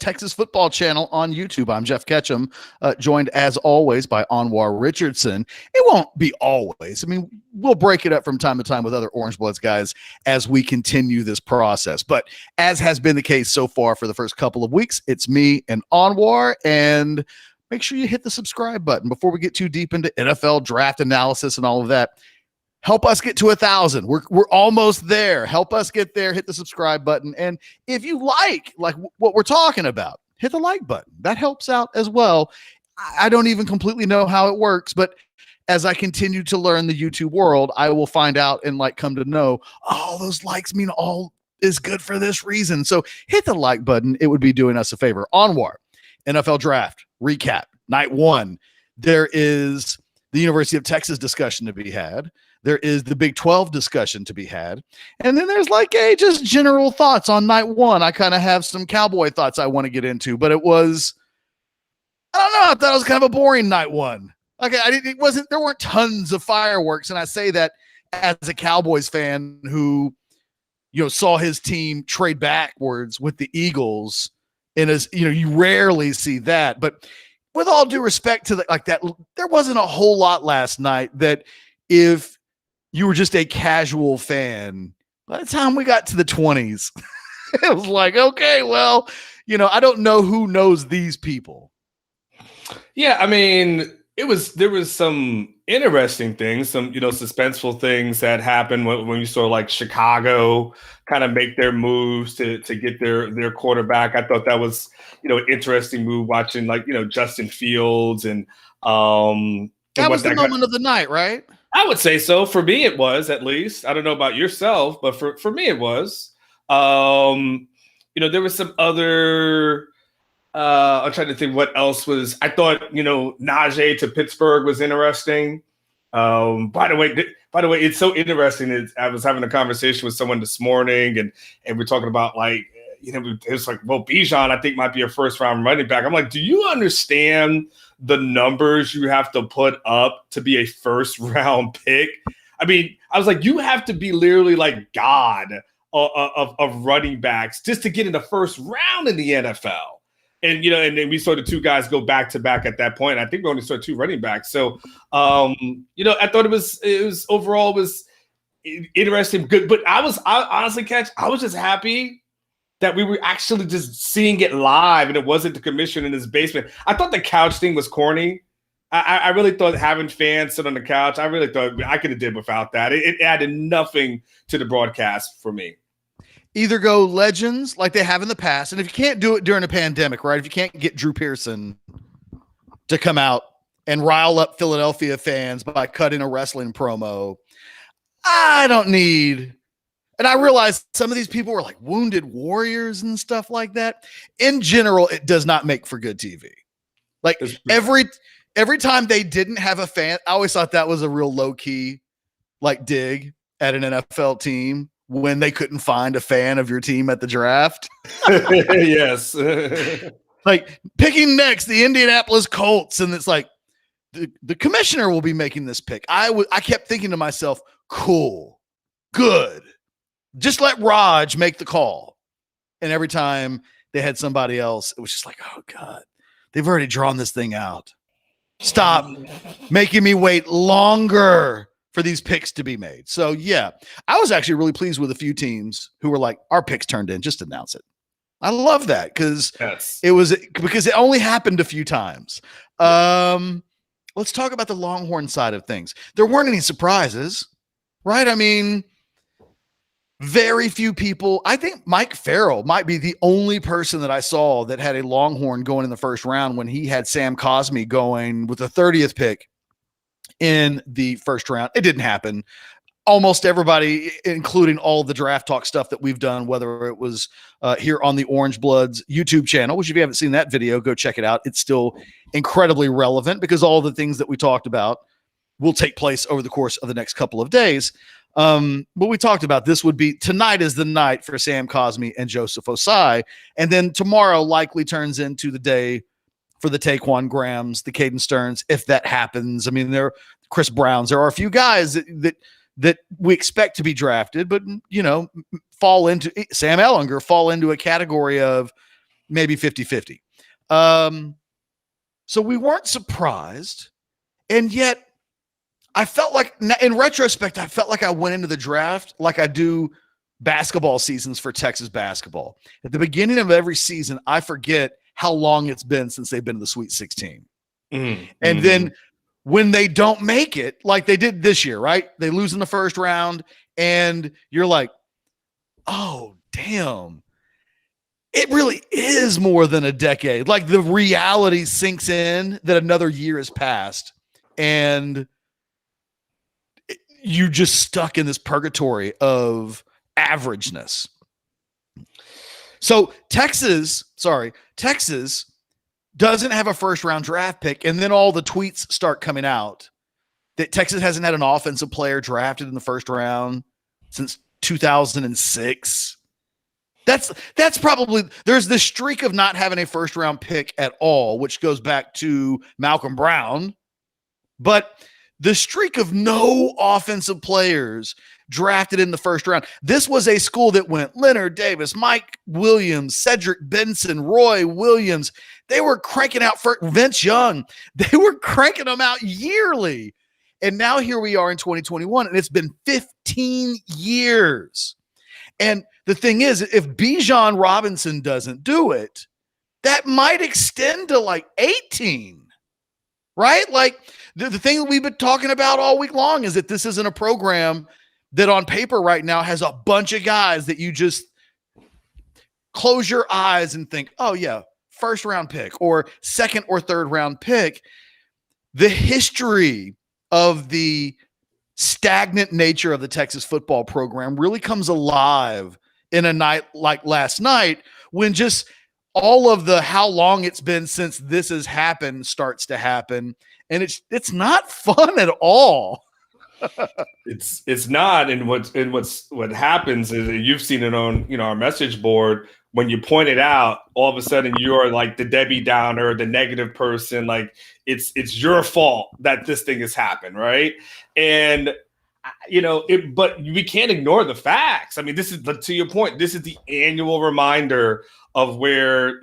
Texas Football Channel on YouTube. I'm Geoff Ketchum, joined as always by Anwar Richardson. It won't be always. I mean, we'll break it up from time to time with other Orange Bloods guys as we continue this process. But as has been the case so far for the first couple of weeks, it's me and Anwar. And make sure you hit the subscribe button before we get too deep into NFL draft analysis and all of that. Help us get to 1,000. We're almost there. Help us get there. Hit the subscribe button. And if you like what we're talking about, hit the like button. That helps out as well. I don't even completely know how it works, but as I continue to learn the YouTube world, I will find out and come to know, oh, those likes mean all is good for this reason. So hit the like button. It would be doing us a favor. Onward. NFL draft recap. Night 1. There is the University of Texas discussion to be had. There is the Big 12 discussion to be had. And then there's just general thoughts on night 1. I kind of have some Cowboy thoughts I want to get into, but I don't know, I thought it was kind of a boring night 1. There weren't tons of fireworks. And I say that as a Cowboys fan who, saw his team trade backwards with the Eagles. And as you rarely see that, but with all due respect to that, there wasn't a whole lot last night that if you were just a casual fan, by the time we got to the 20s, it was okay, well, I don't know who knows these people. Yeah, I mean, there was some interesting things, some, suspenseful things that happened when you saw Chicago kind of make their moves to get their quarterback. I thought that was, an interesting move watching Justin Fields and that was the moment of the night, right? I would say so. For me, it was, at least. I don't know about yourself, but for me, it was. There was some other. I'm trying to think what else was. I thought, Najee to Pittsburgh was interesting. By the way, it's so interesting. I was having a conversation with someone this morning, and we're talking about it's well, Bijan, I think might be a first round running back. I'm like, do you understand the numbers you have to put up to be a first round pick? I mean, I was like, you have to be literally God of running backs just to get in the first round in the NFL. And, and then we saw the two guys go back to back at that point. I think we only saw 2 running backs. So, I thought it was overall was interesting, good. But I honestly, I was just happy that we were actually just seeing it live and it wasn't the commissioner in his basement. I thought the couch thing was corny. I really thought having fans sit on the couch, I really thought I could have did without that. It added nothing to the broadcast for me. Either go legends like they have in the past, and if you can't do it during a pandemic, right? If you can't get Drew Pearson to come out and rile up Philadelphia fans by cutting a wrestling promo, I don't need. And I realized some of these people were wounded warriors and stuff like that. In general, it does not make for good TV. Every time they didn't have a fan, I always thought that was a real low key dig at an NFL team when they couldn't find a fan of your team at the draft. Yes. Picking next, the Indianapolis Colts. And it's the commissioner will be making this pick. I kept thinking to myself, cool, good. Just let Raj make the call. And every time they had somebody else, it was just oh, God, they've already drawn this thing out. Stop making me wait longer for these picks to be made. So, yeah, I was actually really pleased with a few teams who were our picks turned in. Just announce it. I love that because it only happened a few times. Let's talk about the Longhorn side of things. There weren't any surprises, right? I mean, very few people. I think Mike Farrell might be the only person that I saw that had a Longhorn going in the first round when he had Sam Cosmi going with the 30th pick in the first round. It didn't happen. Almost everybody, including all the draft talk stuff that we've done, whether it was here on the Orange Bloods YouTube channel, which if you haven't seen that video, go check it out. It's still incredibly relevant because all the things that we talked about will take place over the course of the next couple of days. But we talked about this would be tonight is the night for Sam Cosmi and Joseph Osai. And then tomorrow likely turns into the day for the Taquan Grahams, the Caden Stearns, if that happens. I mean, Chris Browns, there are a few guys that we expect to be drafted, but fall into Sam Ehlinger, fall into a category of maybe 50-50. So we weren't surprised. And yet I felt like, in retrospect, I felt like I went into the draft like I do basketball seasons for Texas basketball. At the beginning of every season, I forget how long it's been since they've been to the Sweet 16. And then when they don't make it, like they did this year, right? They lose in the first round, and you're like, oh, damn. It really is more than a decade. Like the reality sinks in that another year has passed, and you just stuck in this purgatory of averageness. So Texas doesn't have a first round draft pick. And then all the tweets start coming out that Texas hasn't had an offensive player drafted in the first round since 2006. That's probably, there's this streak of not having a first round pick at all, which goes back to Malcolm Brown, but the streak of no offensive players drafted in the first round. This was a school that went Leonard Davis, Mike Williams, Cedric Benson, Roy Williams. They were cranking out for Vince Young. They were cranking them out yearly. And now here we are in 2021, and it's been 15 years. And the thing is, if Bijan Robinson doesn't do it, that might extend to like 18, right? Like the thing that we've been talking about all week long is that this isn't a program that on paper right now has a bunch of guys that you just close your eyes and think, oh yeah, first round pick or second or third round pick. The history of the stagnant nature of the Texas football program really comes alive in a night like last night, when just all of the how long it's been since this has happened starts to happen. And it's not fun at all. It's not. And what happens is, you've seen it on, our message board, when you point it out, all of a sudden you're like the Debbie Downer, the negative person. Like it's your fault that this thing has happened. Right. And but we can't ignore the facts. I mean, this is, to your point, this is the annual reminder of where,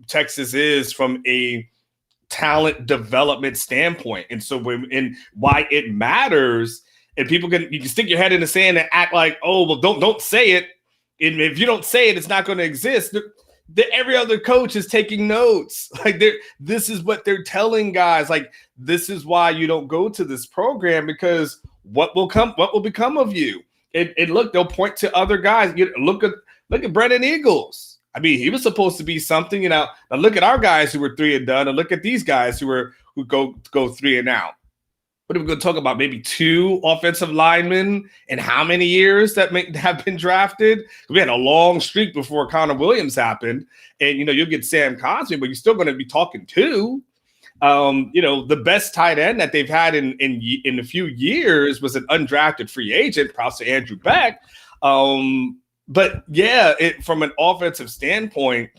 Texas is from a talent development standpoint. And so and why it matters, and you can stick your head in the sand and act like, oh, well, don't say it. And if you don't say it, it's not going to exist. Every other coach is taking notes. Like this is what they're telling guys. Like, this is why you don't go to this program, because what will become of you? And look, they'll point to other guys. Look at Brennan Eagles. I mean, he was supposed to be something. Now look at our guys who were 3 and done, and look at these guys who go 3 and out. What are we going to talk about? Maybe 2 offensive linemen in how many years that may have been drafted? We had a long streak before Connor Williams happened, and you'll get Sam Cosmi, but you're still going to be talking 2. The best tight end that they've had in a few years was an undrafted free agent, props to Andrew Beck. But yeah, from an offensive standpoint,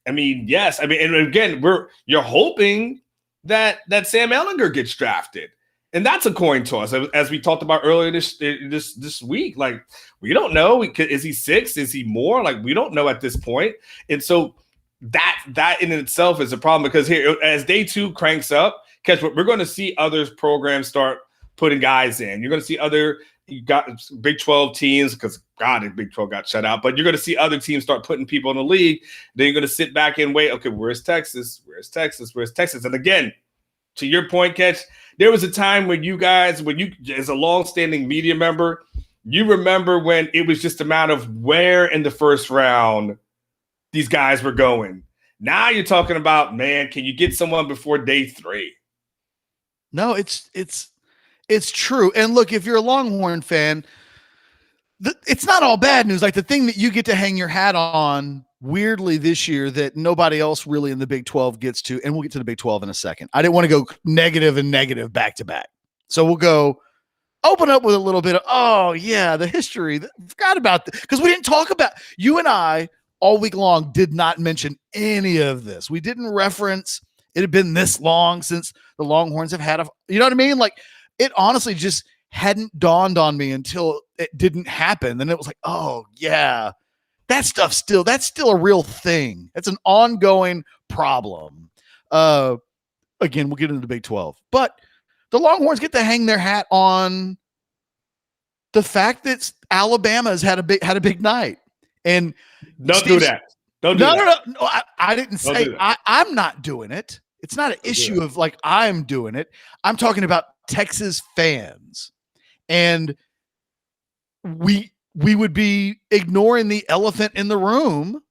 I mean, yes. I mean, and again, you're hoping that Sam Ehlinger gets drafted. And that's a coin toss, as we talked about earlier this week. Like, we don't know. Is he 6? Is he more? Like, we don't know at this point. And so that in itself is a problem, because here, as day 2 cranks up, we're going to see other programs start putting guys in. You're going to see you got Big 12 teams, because God, the Big 12 got shut out, but you're going to see other teams start putting people in the league. Then you're going to sit back and wait. Okay, where's Texas? Where's Texas? Where's Texas? And again, to your point, Ketch, there was a time when you, as a longstanding media member, you remember when it was just a matter of where in the first round these guys were going. Now you're talking about, man, can you get someone before day 3? No, it's true. And look, if you're a Longhorn fan, it's not all bad news. Like, the thing that you get to hang your hat on weirdly this year that nobody else really in the Big 12 gets to, and we'll get to the Big 12 in a second. I didn't want to go negative and negative back to back. So we'll go open up with a little bit of, oh yeah, the history. Forgot about that, because we didn't talk about, you and I all week long did not mention any of this. We didn't reference, it had been this long since the Longhorns have had you know what I mean? Like, it honestly just hadn't dawned on me until it didn't happen. Then it was like, oh yeah, that's still a real thing. It's an ongoing problem. Again, we'll get into the Big 12, but the Longhorns get to hang their hat on the fact that Alabama has had a big night. And don't do that. Don't do that. No. I didn't say I'm not doing it. It's not an issue of like I'm doing it. I'm talking about Texas fans, and we would be ignoring the elephant in the room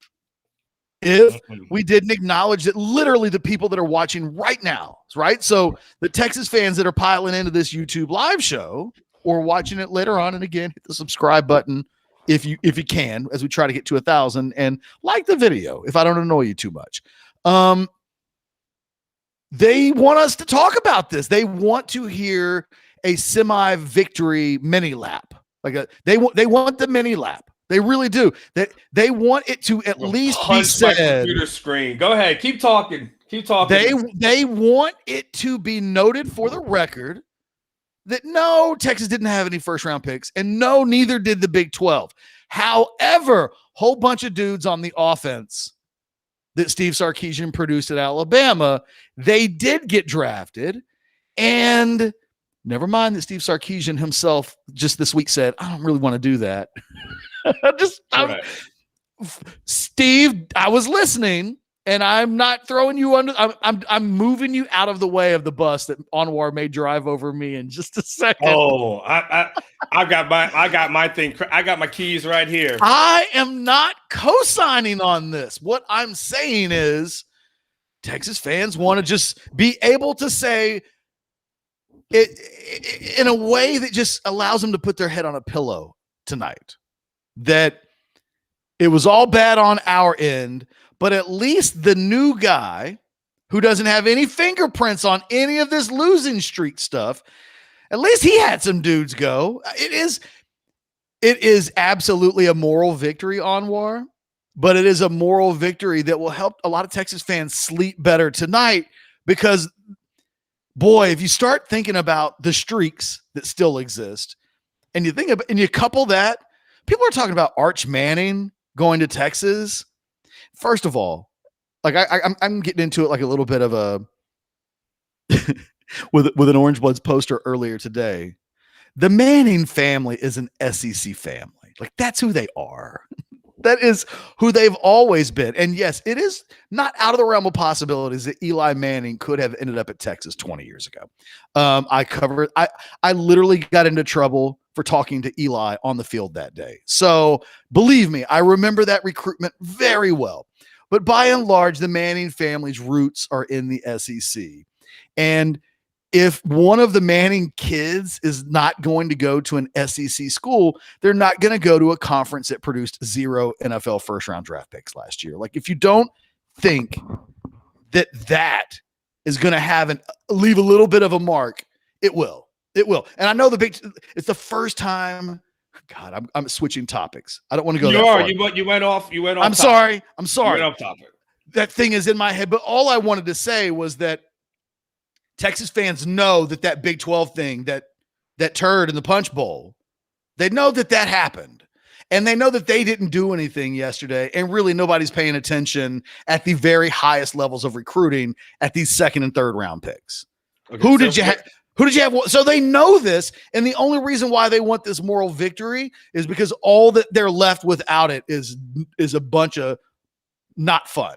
if we didn't acknowledge that literally the people that are watching right now, right? So the Texas fans that are piling into this YouTube live show or watching it later on, and again, hit the subscribe button if you can, as we try to get to 1,000, and like the video if I don't annoy you too much. They want us to talk about this. They want to hear a semi-victory mini lap. They want the mini lap. They really do. They want it to at least be said. Computer screen. Go ahead. Keep talking. They want it to be noted for the record that no, Texas didn't have any first round picks, and no, neither did the Big 12. However, whole bunch of dudes on the offense that Steve Sarkisian produced at Alabama, they did get drafted. And never mind that Steve Sarkisian himself just this week said, I don't really want to do that. Steve, I was listening, and I'm not throwing you under. I'm moving you out of the way of the bus that Anwar may drive over me in just a second. Oh, I got my thing. I got my keys right here. I am not co-signing on this. What I'm saying is Texas fans want to just be able to say it in a way that just allows them to put their head on a pillow tonight, that it was all bad on our end, but at least the new guy who doesn't have any fingerprints on any of this losing streak stuff, at least he had some dudes go. It is absolutely a moral victory, Anwar, but it is a moral victory that will help a lot of Texas fans sleep better tonight, because boy, if you start thinking about the streaks that still exist, and you think about, and you couple that, people are talking about Arch Manning going to Texas. First of all, like I'm getting into it like a little bit of a with an Orange Bloods poster earlier today. The Manning family is an SEC family. Like, that's who they are. That is who they've always been. And yes, it is not out of the realm of possibilities that Eli Manning could have ended up at Texas 20 years ago. I literally got into trouble for talking to Eli on the field that day. So believe me, I remember that recruitment very well. But by and large, the Manning family's roots are in the SEC. And if one of the Manning kids is not going to go to an SEC school, they're not going to go to a conference that produced 0 NFL first-round draft picks last year. Like, if you don't think that is going to leave a little bit of a mark, it will. It will. And I know it's the first time. God, I'm switching topics. I don't want to go. You went off. I'm sorry. You went off topic. That thing is in my head. But all I wanted to say was that Texas fans know that Big 12 thing, that turd in the Punch Bowl, they know that happened. And they know that they didn't do anything yesterday. And really nobody's paying attention at the very highest levels of recruiting at these second and third round picks. Okay, Who did you have? So they know this. And the only reason why they want this moral victory is because all that they're left without it is a bunch of not fun.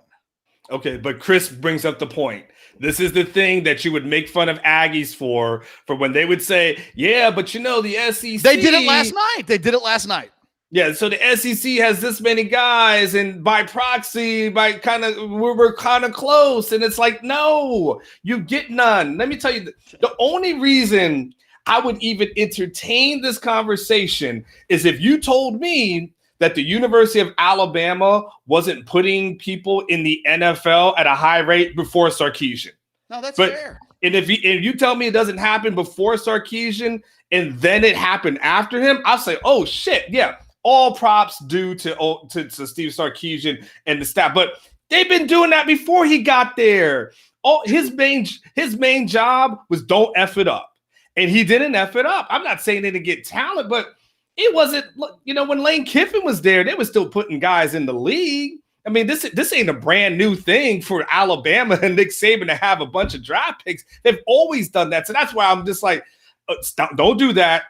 Okay, but Chris brings up the point. This is the thing that you would make fun of Aggies for when they would say, yeah, but the SEC. They did it last night. Yeah, so the SEC has this many guys, and by proxy, we're kind of close. And it's like, no, you get none. Let me tell you, the only reason I would even entertain this conversation is if you told me that the University of Alabama wasn't putting people in the NFL at a high rate before Sarkisian. No, that's fair. And if you tell me it doesn't happen before Sarkisian and then it happened after him, I'll say, oh shit, yeah, all props due to Steve Sarkisian and the staff. But they've been doing that before he got there. Oh, his main job was don't F it up, and he didn't F it up. I'm not saying they didn't get talent, but it wasn't, when Lane Kiffin was there, they were still putting guys in the league. I mean, this ain't a brand new thing for Alabama and Nick Saban to have a bunch of draft picks. They've always done that. So that's why I'm just like, stop, don't do that.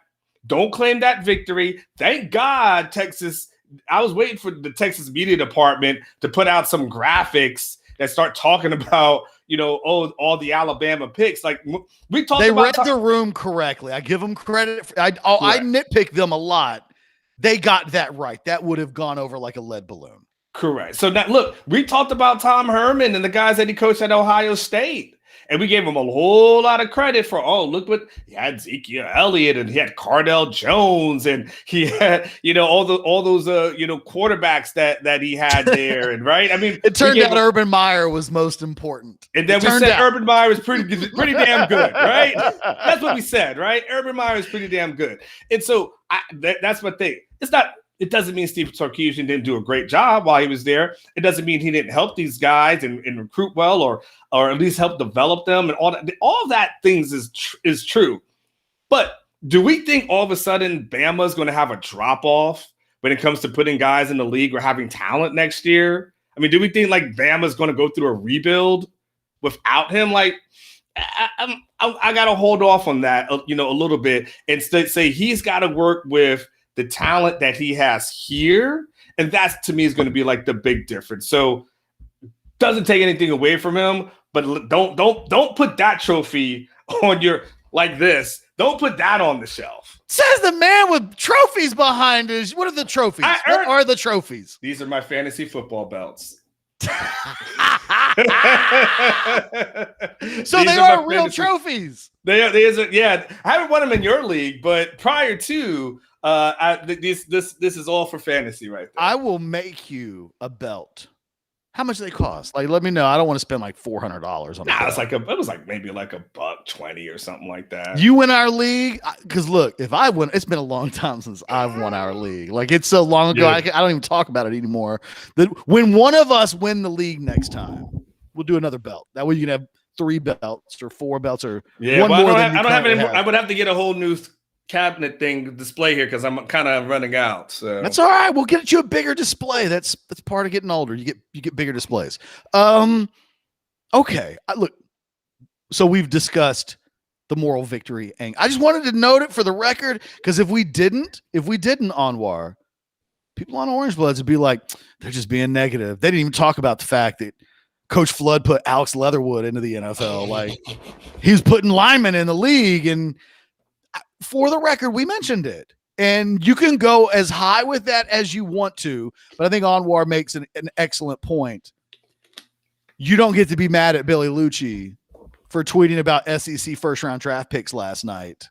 Don't claim that victory. Thank God, Texas. I was waiting for the Texas media department to put out some graphics that start talking about, all the Alabama picks. Like we talked they about. Read the room correctly. I give them credit. I nitpick them a lot. They got that right. That would have gone over like a lead balloon. Correct. So now, look, we talked about Tom Herman and the guys that he coached at Ohio State. And we gave him a whole lot of credit for, look what he had Ezekiel Elliott and he had Cardell Jones and he had, all those quarterbacks that he had there. And right. I mean, it turned out Urban Meyer was most important. And then we said Urban Meyer was pretty damn good, right? That's what we said, right? Urban Meyer is pretty damn good. And so that's my thing. It doesn't mean Steve Sarkisian didn't do a great job while he was there. It doesn't mean he didn't help these guys and recruit well or at least help develop them and all that. All that things is true. But do we think all of a sudden Bama's going to have a drop-off when it comes to putting guys in the league or having talent next year? I mean, do we think like Bama's going to go through a rebuild without him? Like, I got to hold off on that, a little bit and say he's got to work with the talent that he has here. And that to me is going to be like the big difference. So doesn't take anything away from him, but don't put that trophy on your like this. Don't put that on the shelf. Says the man with trophies behind us. What are the trophies? What are the trophies? These are my fantasy football belts. So they are real trophies. They are, yeah. I haven't won them in your league, but prior to this is all for fantasy right there. I will make you a belt. How much do they cost? Like, let me know. I don't want to spend like $400 on it. It was like maybe like $120 or something like that. You win our league? Because look, if I win, it's been a long time since I've won our league. Like it's so long ago, I don't even talk about it anymore. That when one of us win the league next time, we'll do another belt. That way you can have 3 belts or 4 belts or one more. I don't have any more. I would have to get a whole new cabinet thing display here because I'm kind of running out. So that's all right. We'll get you a bigger display. That's part of getting older. You get bigger displays. Okay. Look, so we've discussed the moral victory angle. I just wanted to note it for the record because if we didn't, Anwar, people on Orange Bloods would be like, they're just being negative. They didn't even talk about the fact that Coach Flood put Alex Leatherwood into the NFL. Like he's putting linemen in the league. And for the record, we mentioned it. And you can go as high with that as you want to. But I think Anwar makes an excellent point. You don't get to be mad at Billy Lucci for tweeting about SEC first-round draft picks last night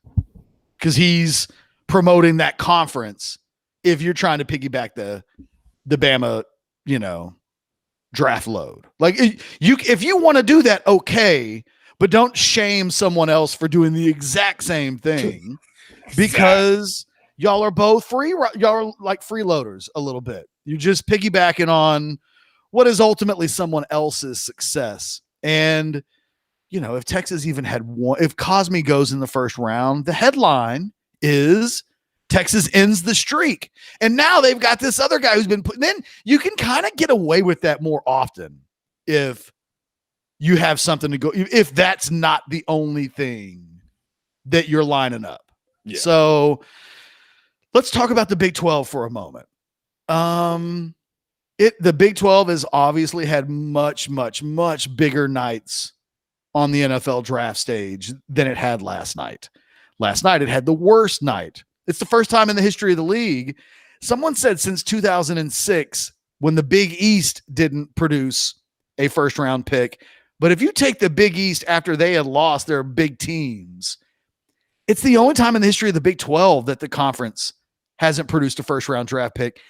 because he's promoting that conference if you're trying to piggyback the Bama, draft load. Like if you want to do that, okay, but don't shame someone else for doing the exact same thing because y'all are both y'all are like freeloaders a little bit. You're just piggybacking on what is ultimately someone else's success. And, if Texas even had one, if Cosme goes in the first round, the headline is Texas ends the streak. And now they've got this other guy who's been put. Then you can kind of get away with that more often if you have something to go, if that's not the only thing that you're lining up. Yeah. So let's talk about the Big 12 for a moment. The Big 12 has obviously had much, much, much bigger nights on the NFL draft stage than it had last night. Last night, it had the worst night. It's the first time in the history of the league. Someone said since 2006, when the Big East didn't produce a first-round pick. But if you take the Big East after they had lost their big teams, it's the only time in the history of the Big 12 that the conference hasn't produced a first-round draft pick.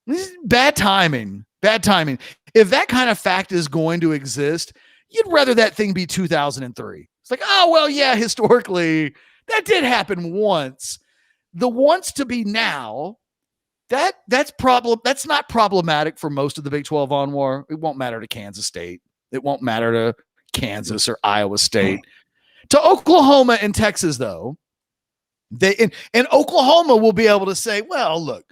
This is bad timing. Bad timing. If that kind of fact is going to exist, you'd rather that thing be 2003. It's like, oh, well, yeah, historically, that did happen once. The wants to be now, that's not problematic for most of the Big 12 Anwar. It won't matter to Kansas State. It won't matter to Kansas or Iowa State. To Oklahoma and Texas, though, And Oklahoma will be able to say, well, look,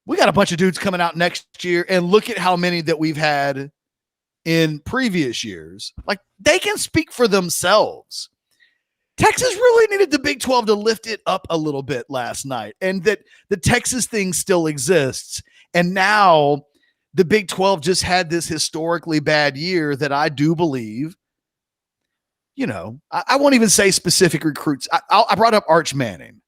we got a bunch of dudes coming out next year, and look at how many that we've had in previous years. Like, they can speak for themselves. Texas really needed the Big 12 to lift it up a little bit last night, and that the Texas thing still exists. And now the Big 12 just had this historically bad year that I do believe, I won't even say specific recruits. I brought up Arch Manning.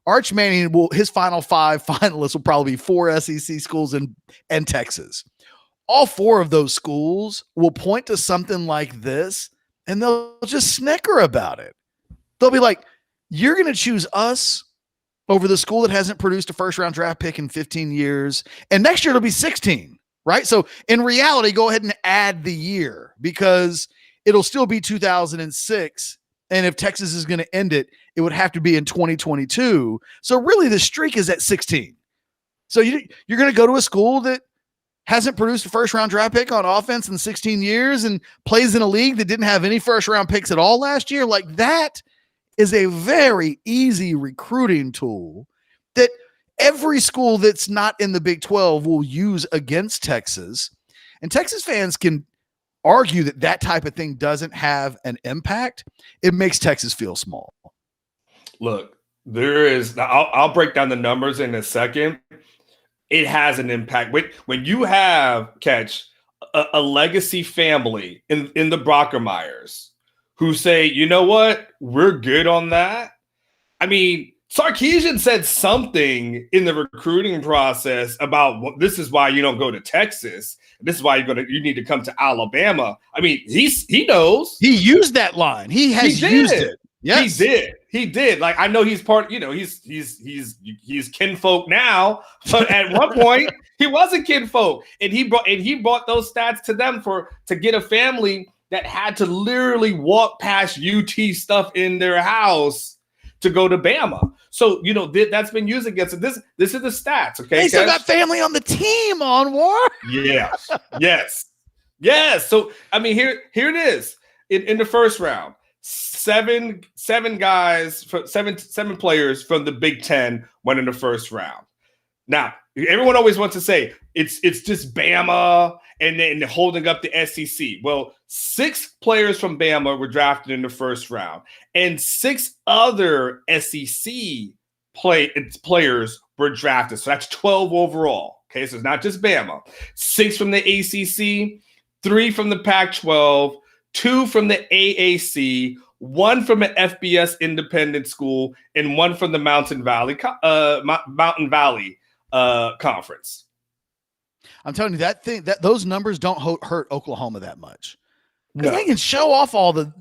Arch Manning his final 5 finalists will probably be 4 SEC schools and Texas. All 4 of those schools will point to something like this, and they'll just snicker about it. They'll be like, you're going to choose us over the school that hasn't produced a first-round draft pick in 15 years, and next year it'll be 16, right? So in reality, go ahead and add the year, because it'll still be 2006, and if Texas is going to end it, it would have to be in 2022. So really the streak is at 16. So you're going to go to a school that hasn't produced a first-round draft pick on offense in 16 years and plays in a league that didn't have any first-round picks at all last year. Like, that is a very easy recruiting tool that every school that's not in the Big 12 will use against Texas. And Texas fans can argue that type of thing doesn't have an impact. It makes Texas feel small. Look, I'll break down the numbers in a second. It has an impact. When you have, Catch, a legacy family in the Brockermeyers who say, you know what, we're good on that. I mean, Sarkisian said something in the recruiting process about this is why you don't go to Texas. This is why you need to come to Alabama. I mean, he knows. He used that line. He used it. Yes. He did. Like, I know he's part, he's kinfolk now, but at one point he wasn't kinfolk. And he brought those stats to them to get a family that had to literally walk past UT stuff in their house to go to Bama. So, that's been used against it. This is the stats, okay? They still got family on the team, Anwar. Yes. So, I mean, here it is. In the first round, seven players from the Big Ten went in the first round. Now, everyone always wants to say it's just Bama and then holding up the SEC. Well, 6 players from Bama were drafted in the first round, and 6 other SEC players were drafted. So that's 12 overall. Okay, so it's not just Bama. 6 from the ACC, 3 from the Pac-12, 2 from the AAC, 1 from an FBS independent school, and 1 from the Mountain Valley Conference. I'm telling you, that those numbers don't hurt Oklahoma that much. No. They can show off all the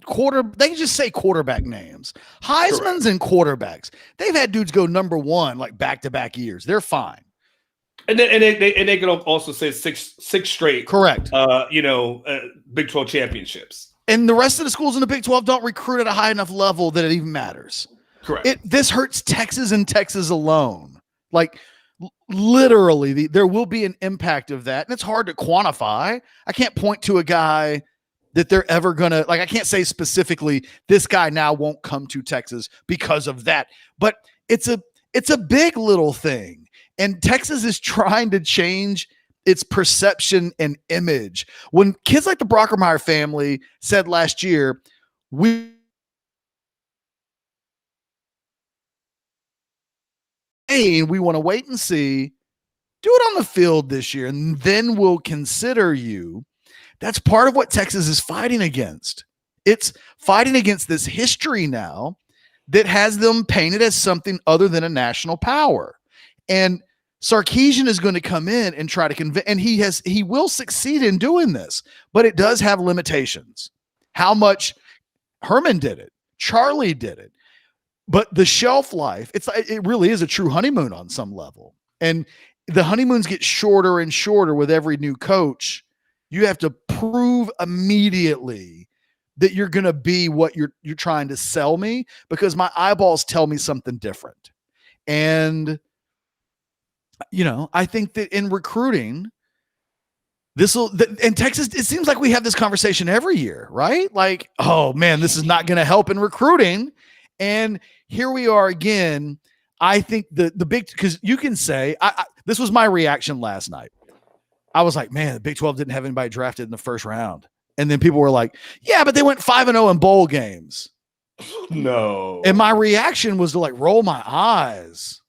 they can just say quarterback names. Heisman's and quarterbacks. They've had dudes go number 1 like back-to-back years. They're fine. And they can also say six straight. Correct. Big 12 championships. And the rest of the schools in the Big 12 don't recruit at a high enough level that it even matters. Correct. This hurts Texas and Texas alone. Like, literally, there will be an impact of that. And it's hard to quantify. I can't point to a guy that they're ever going to, like, I can't say specifically this guy now won't come to Texas because of that. But it's a big little thing. And Texas is trying to change its perception and image. When kids like the Brockermeyer family said last year, we want to wait and see, do it on the field this year, and then we'll consider you. That's part of what Texas is fighting against. It's fighting against this history now that has them painted as something other than a national power. And Sarkisian is going to come in and try to convince, and he will succeed in doing this, but it does have limitations. How much Herman did it, Charlie did it, but the shelf life, it really is a true honeymoon on some level. And the honeymoons get shorter and shorter with every new coach. You have to prove immediately that you're going to be what you're trying to sell me, because my eyeballs tell me something different. And I think that in recruiting, and Texas, it seems like we have this conversation every year, right? Like, oh man, this is not going to help in recruiting. And here we are again. I think the big, because you can say, this was my reaction last night. I was like, man, the Big 12 didn't have anybody drafted in the first round. And then people were like, yeah, but they went 5-0 in bowl games. No. And my reaction was to like roll my eyes.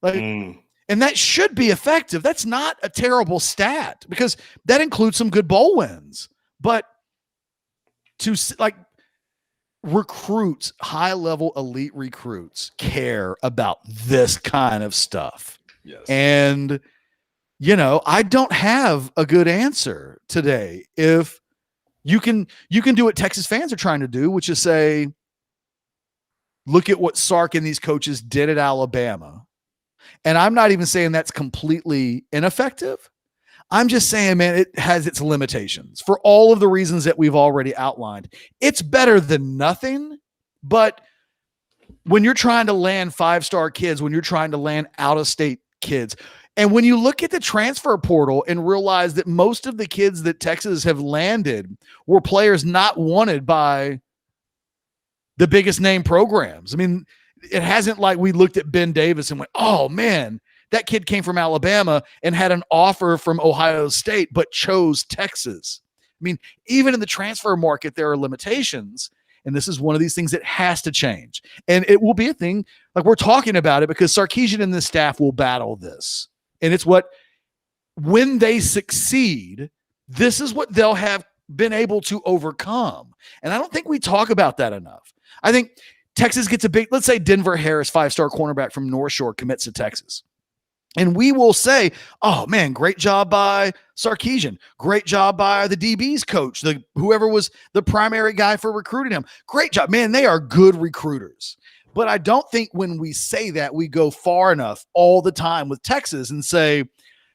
Like, and that should be effective. That's not a terrible stat because that includes some good bowl wins. But to like recruits, high-level elite recruits care about this kind of stuff. Yes. And, you know, I don't have a good answer today. If you can do what Texas fans are trying to do, which is say, look at what Sark and these coaches did at Alabama. And I'm not even saying that's completely ineffective. I'm just saying, man, it has its limitations for all of the reasons that we've already outlined. It's better than nothing, but when you're trying to land 5-star kids, when you're trying to land out-of-state kids, and when you look at the transfer portal and realize that most of the kids that Texas have landed were players not wanted by the biggest name programs. I mean, it hasn't like we looked at Ben Davis and went, oh man, that kid came from Alabama and had an offer from Ohio State, but chose Texas. I mean, even in the transfer market, there are limitations. And this is one of these things that has to change. And it will be a thing, like we're talking about it because Sarkisian and the staff will battle this. And it's what, when they succeed, this is what they'll have been able to overcome. And I don't think we talk about that enough. I think Texas gets a big, let's say Denver Harris, 5-star cornerback from North Shore, commits to Texas. And we will say, oh man, great job by Sarkisian. Great job by the DB's coach, whoever was the primary guy for recruiting him. Great job. Man, they are good recruiters. But I don't think when we say that, we go far enough all the time with Texas and say,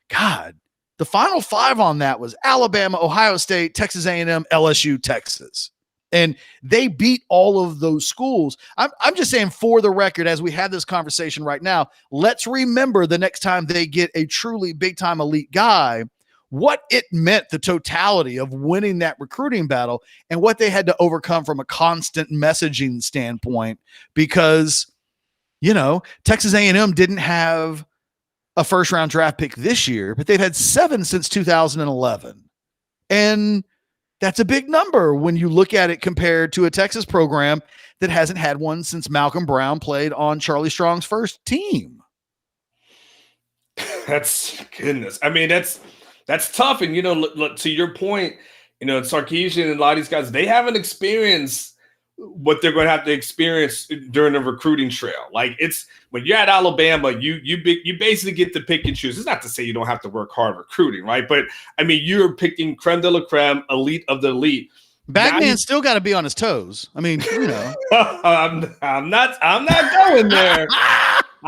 God, the final 5 on that was Alabama, Ohio State, Texas A&M, LSU, Texas. And they beat all of those schools. I'm just saying, for the record, as we have this conversation right now, let's remember the next time they get a truly big-time elite guy, what it meant, the totality of winning that recruiting battle and what they had to overcome from a constant messaging standpoint. Because, you know, Texas A&M didn't have a first-round draft pick this year, but they've had 7 since 2011. And that's a big number when you look at it compared to a Texas program that hasn't had one since Malcolm Brown played on Charlie Strong's first team. That's goodness. I mean, that's tough. And, you know, look, to your point, you know, Sarkisian and a lot of these guys, they haven't experienced what they're going to have to experience during the recruiting trail. Like, it's when you're at Alabama, you basically get to pick and choose. It's not to say you don't have to work hard recruiting, right? But I mean, you're picking creme de la creme, elite of the elite. Bagman's still got to be on his toes. I mean, you know, I'm not going there.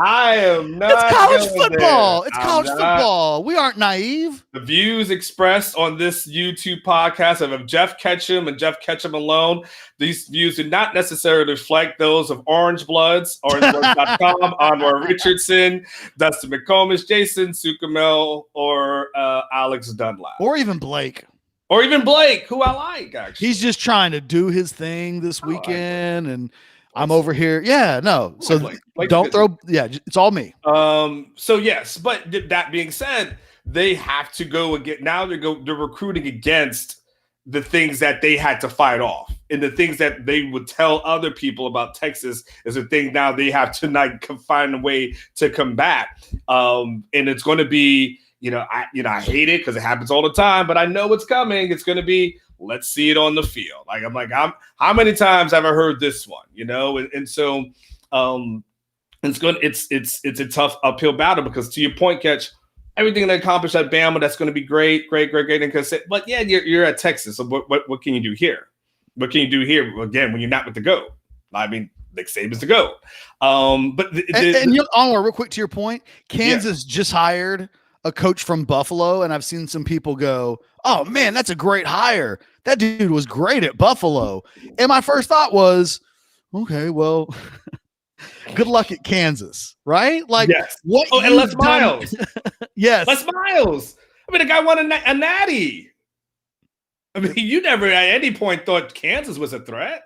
I am not. It's college football. There. It's college football. We aren't naive. The views expressed on this YouTube podcast of Geoff Ketchum and Geoff Ketchum alone, these views do not necessarily reflect those of Orange Bloods, orangebloods.com, Anwar Richardson, Dustin McComish, Jason Sukamel, or Alex Dunlap. Or even Blake. Or even Blake, who I like, actually. He's just trying to do his thing this weekend, and I'm over here. Yeah, no. So don't throw. Yeah, it's all me. So yes, but that being said, they have to go again. Now they're recruiting against the things that they had to fight off, and the things that they would tell other people about Texas is a thing now they have to find a way to combat. And it's going to be, I hate it because it happens all the time, but I know it's coming. It's going to be, let's see it on the field. How many times have I heard this one? And so it's a tough uphill battle because, to your point, Ketch, everything they accomplished at Bama, that's going to be great. But yeah, you're at Texas. So what can you do here? What can you do here again when you're not with the GOAT? I mean, Nick Saban's the GOAT. Onward, real quick to your point, Kansas just hired a coach from Buffalo, and I've seen some people go, oh man, that's a great hire. That dude was great at Buffalo. And my first thought was, okay, well, good luck at Kansas, right? Like, yes. And Les Miles. Yes. Les Miles. I mean, the guy won a natty. I mean, you never at any point thought Kansas was a threat.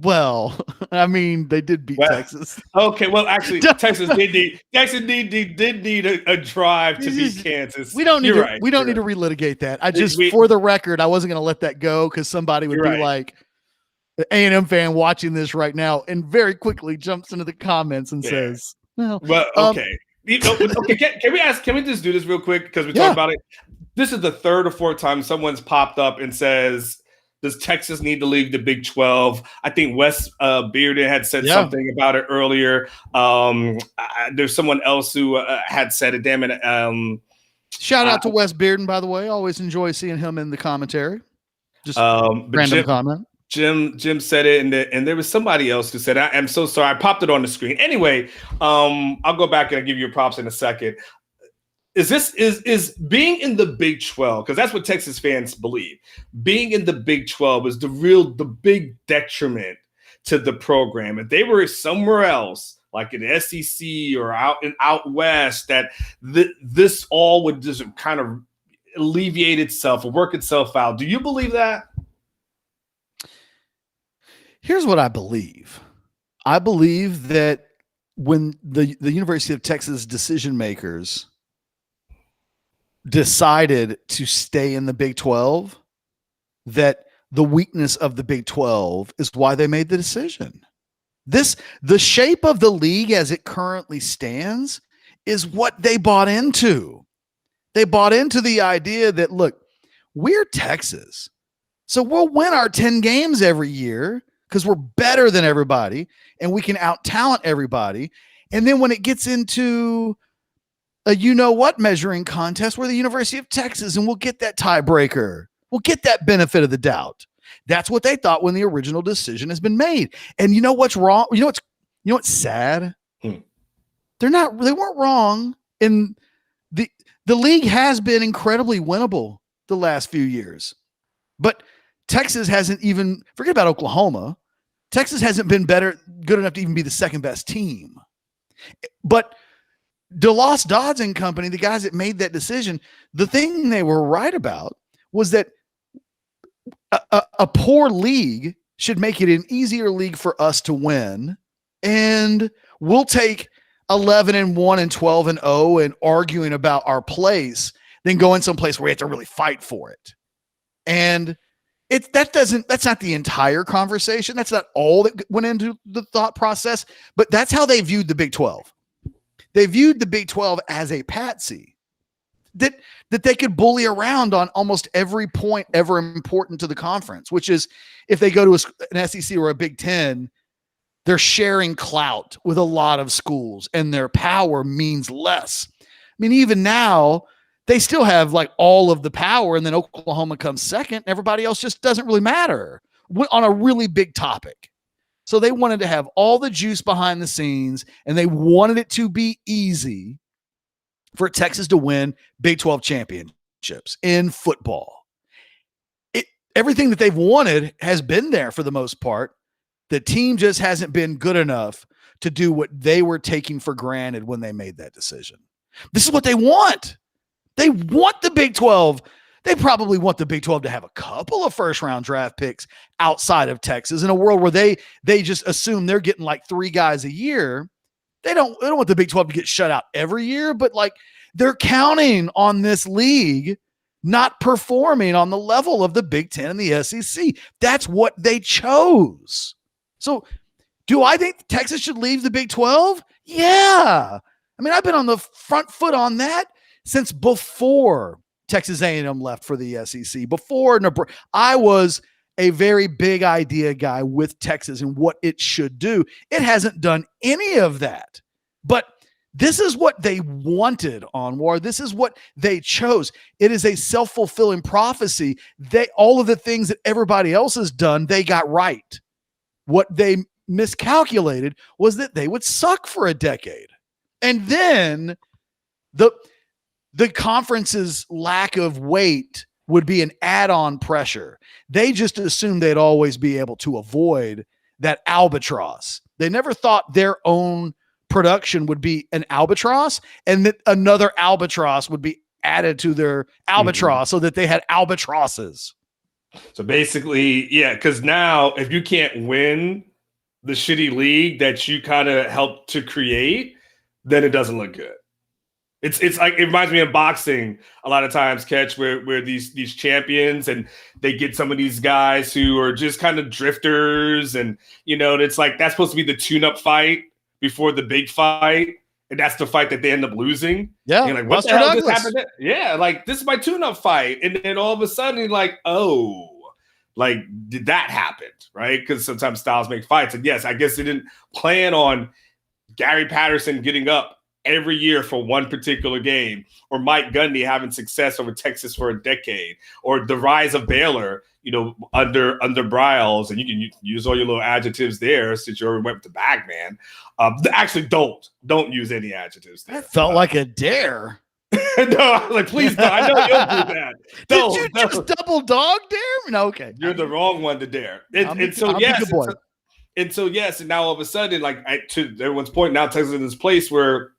Well, I mean, they did beat Well, Texas. Okay, well, actually, Texas did need a drive to beat Kansas. We don't need You're to. right. We don't You're need to right. relitigate that. We- For the record, I wasn't going to let that go because somebody would You're be right. like, the A&M fan watching this right now, and very quickly jumps into the comments and says, "Well, okay. Okay, can we just do this real quick because we talked about it? This is the third or fourth time someone's popped up and says, does Texas need to leave the Big 12? I think Wes Bearden had said something about it earlier. There's someone else who had said it. Damn it. Shout out to Wes Bearden, by the way. Always enjoy seeing him in the commentary. Just random comment. Jim said it, and there was somebody else who said, I'm so sorry. I popped it on the screen. Anyway, I'll go back and I'll give you props in a second. Is being in the Big 12, because that's what Texas fans believe. Being in the Big 12 is the big detriment to the program. If they were somewhere else, like in the SEC or out west, that this all would just kind of alleviate itself or work itself out. Do you believe that? Here's what I believe. I believe that when the University of Texas decision makers decided to stay in the Big 12, that the weakness of the Big 12 is why they made the decision. The shape of the league as it currently stands is what they bought into. They bought into the idea that, look, we're Texas, so we'll win our 10 games every year because we're better than everybody and we can out-talent everybody. And then when it gets into a you-know-what measuring contest, we're the University of Texas, and we'll get that tiebreaker. We'll get that benefit of the doubt. That's what they thought when the original decision has been made. And you know what's wrong? You know what's sad? They weren't wrong. And the league has been incredibly winnable the last few years. But Texas hasn't even, forget about Oklahoma, Texas hasn't been good enough to even be the second best team. But DeLoss Dodds and company, the guys that made that decision, the thing they were right about was that a poor league should make it an easier league for us to win. And we'll take 11-1 and 12-0 and arguing about our place than going someplace where we have to really fight for it. And that's not the entire conversation. That's not all that went into the thought process, but that's how they viewed the Big 12. They viewed the Big 12 as a patsy that they could bully around on almost every point ever important to the conference, which is if they go to an SEC or a Big 10, they're sharing clout with a lot of schools and their power means less. I mean, even now they still have like all of the power, and then Oklahoma comes second. Everybody else just doesn't really matter on a really big topic. So they wanted to have all the juice behind the scenes, and they wanted it to be easy for Texas to win Big 12 championships in football. Everything that they've wanted has been there for the most part. The team just hasn't been good enough to do what they were taking for granted when they made that decision. This is what they want. They want the Big 12. They probably want the Big 12 to have a couple of first-round draft picks outside of Texas in a world where they just assume they're getting like 3 guys a year. They don't want the Big 12 to get shut out every year, but like they're counting on this league not performing on the level of the Big 10 and the SEC. That's what they chose. So do I think Texas should leave the Big 12? Yeah. I mean, I've been on the front foot on that since before Texas A&M left for the SEC. Before Nebraska, I was a very big idea guy with Texas and what it should do. It hasn't done any of that. But this is what they wanted, Anwar. This is what they chose. It is a self-fulfilling prophecy. All of the things that everybody else has done, they got right. What they miscalculated was that they would suck for a decade. And then the conference's lack of weight would be an add-on pressure. They just assumed they'd always be able to avoid that albatross. They never thought their own production would be an albatross and that another albatross would be added to their albatross so that they had albatrosses. So basically, yeah, because now if you can't win the shitty league that you kind of helped to create, then it doesn't look good. It's like, it reminds me of boxing a lot of times, Catch, where these champions, and they get some of these guys who are just kind of drifters, and it's like that's supposed to be the tune-up fight before the big fight, and that's the fight that they end up losing. Yeah, and you're like, what the hell just happened? Yeah, like this is my tune-up fight, and then all of a sudden you're like, oh, like did that happen, right? Because sometimes styles make fights, and yes, I guess they didn't plan on Gary Patterson getting up every year for one particular game, or Mike Gundy having success over Texas for a decade, or the rise of Baylor, under Bryles, and you can use all your little adjectives there since you already went with the bag man. Actually, don't use any adjectives there. That felt like a dare. No, like please don't. I know you'll do that. Did you just double dog dare? No, okay. You're the wrong one to dare. And so yes, and now all of a sudden, like to everyone's point, now Texas is in this place where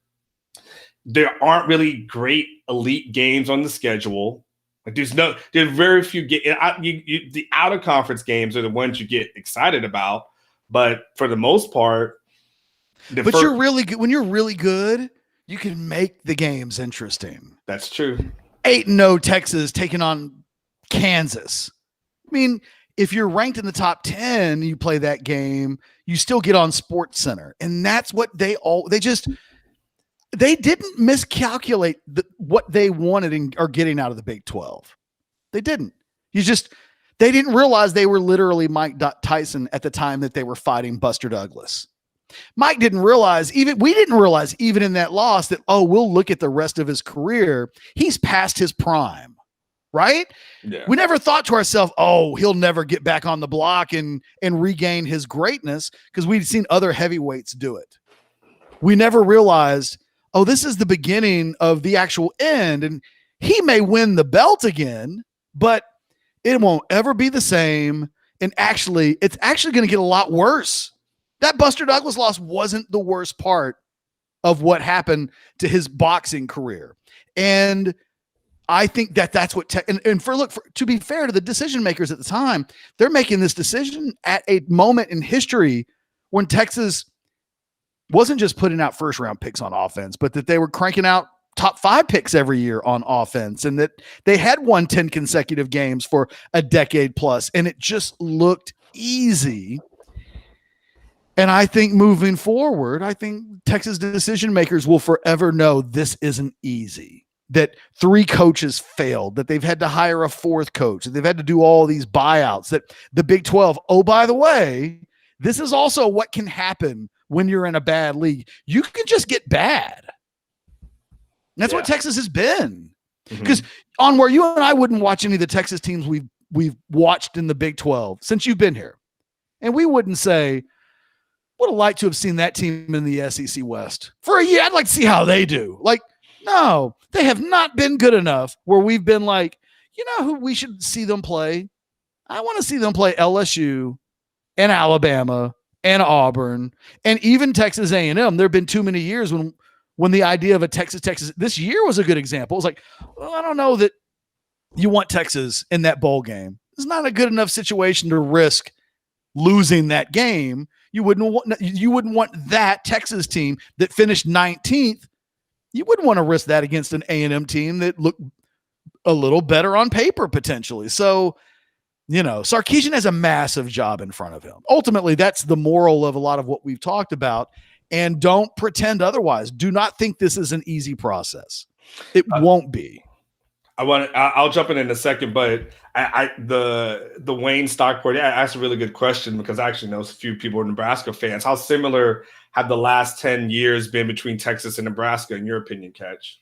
there aren't really great elite games on the schedule. Like there are very few the out of conference games are the ones you get excited about, but for the most part, you're really good. When you're really good, you can make the games interesting. That's true. 8-0 Texas taking on Kansas. I mean, if you're ranked in the top 10, you play that game, you still get on Sports Center, and that's what they didn't miscalculate what they wanted and are getting out of the Big 12. They didn't. They didn't realize they were literally Mike Tyson at the time that they were fighting Buster Douglas. Mike didn't realize, we didn't realize even in that loss that, we'll look at the rest of his career. He's past his prime, right? Yeah. We never thought to ourselves, he'll never get back on the block and regain his greatness, because we'd seen other heavyweights do it. We never realized, this is the beginning of the actual end. And he may win the belt again, but it won't ever be the same. And it's actually going to get a lot worse. That Buster Douglas loss wasn't the worst part of what happened to his boxing career. And I think that's what, to be fair to the decision makers at the time, they're making this decision at a moment in history when Texas wasn't just putting out first round picks on offense, but that they were cranking out top 5 picks every year on offense, and that they had won 10 consecutive games for a decade plus, and it just looked easy. And I think moving forward, Texas decision makers will forever know this isn't easy, that 3 coaches failed, that they've had to hire a 4th coach, that they've had to do all these buyouts, that the Big 12, by the way, this is also what can happen when you're in a bad league. You can just get bad. And that's what Texas has been. Because Anwar, you and I wouldn't watch any of the Texas teams we've watched in the Big 12 since you've been here. And we wouldn't say, would have liked to have seen that team in the SEC West for a year. I'd like to see how they do. Like, no, they have not been good enough where we've been like, who we should see them play? I want to see them play LSU and Alabama and Auburn and even Texas A&M. There have been too many years when the idea of a Texas, this year was a good example. It was like, I don't know that you want Texas in that bowl game. It's not a good enough situation to risk losing that game. You wouldn't want that Texas team that finished 19th. You wouldn't want to risk that against an A&M team that looked a little better on paper potentially. So, Sarkisian has a massive job in front of him. Ultimately, that's the moral of a lot of what we've talked about. And don't pretend otherwise. Do not think this is an easy process. It won't be. I'll jump in a second, but the Wayne Stockport, I asked a really good question, because I actually know a few people who are Nebraska fans. How similar have the last 10 years been between Texas and Nebraska, in your opinion, Catch?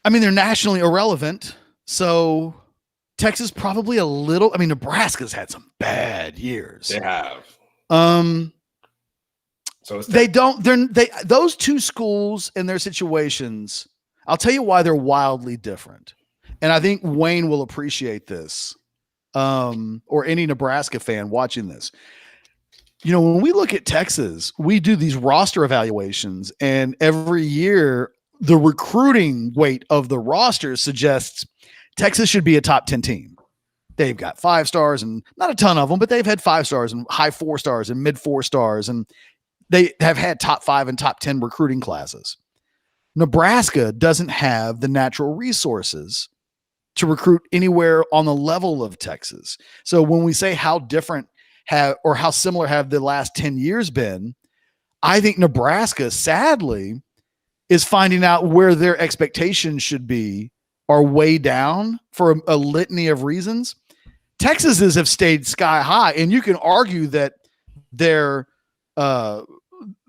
I mean, they're nationally irrelevant. So Texas probably a little. I mean, Nebraska's had some bad years. They have. So those 2 schools and their situations, I'll tell you why they're wildly different. And I think Wayne will appreciate this, or any Nebraska fan watching this. When we look at Texas, we do these roster evaluations, and every year the recruiting weight of the roster suggests Texas should be a top 10 team. they've got 5 stars and not a ton of them, but they've had 5 stars and high 4 stars and mid 4 stars. And they have had top 5 and top 10 recruiting classes. Nebraska doesn't have the natural resources to recruit anywhere on the level of Texas. So when we say how different or how similar have the last 10 years been, I think Nebraska, sadly, is finding out where their expectations should be are way down for a litany of reasons. Texas's have stayed sky high, and you can argue that their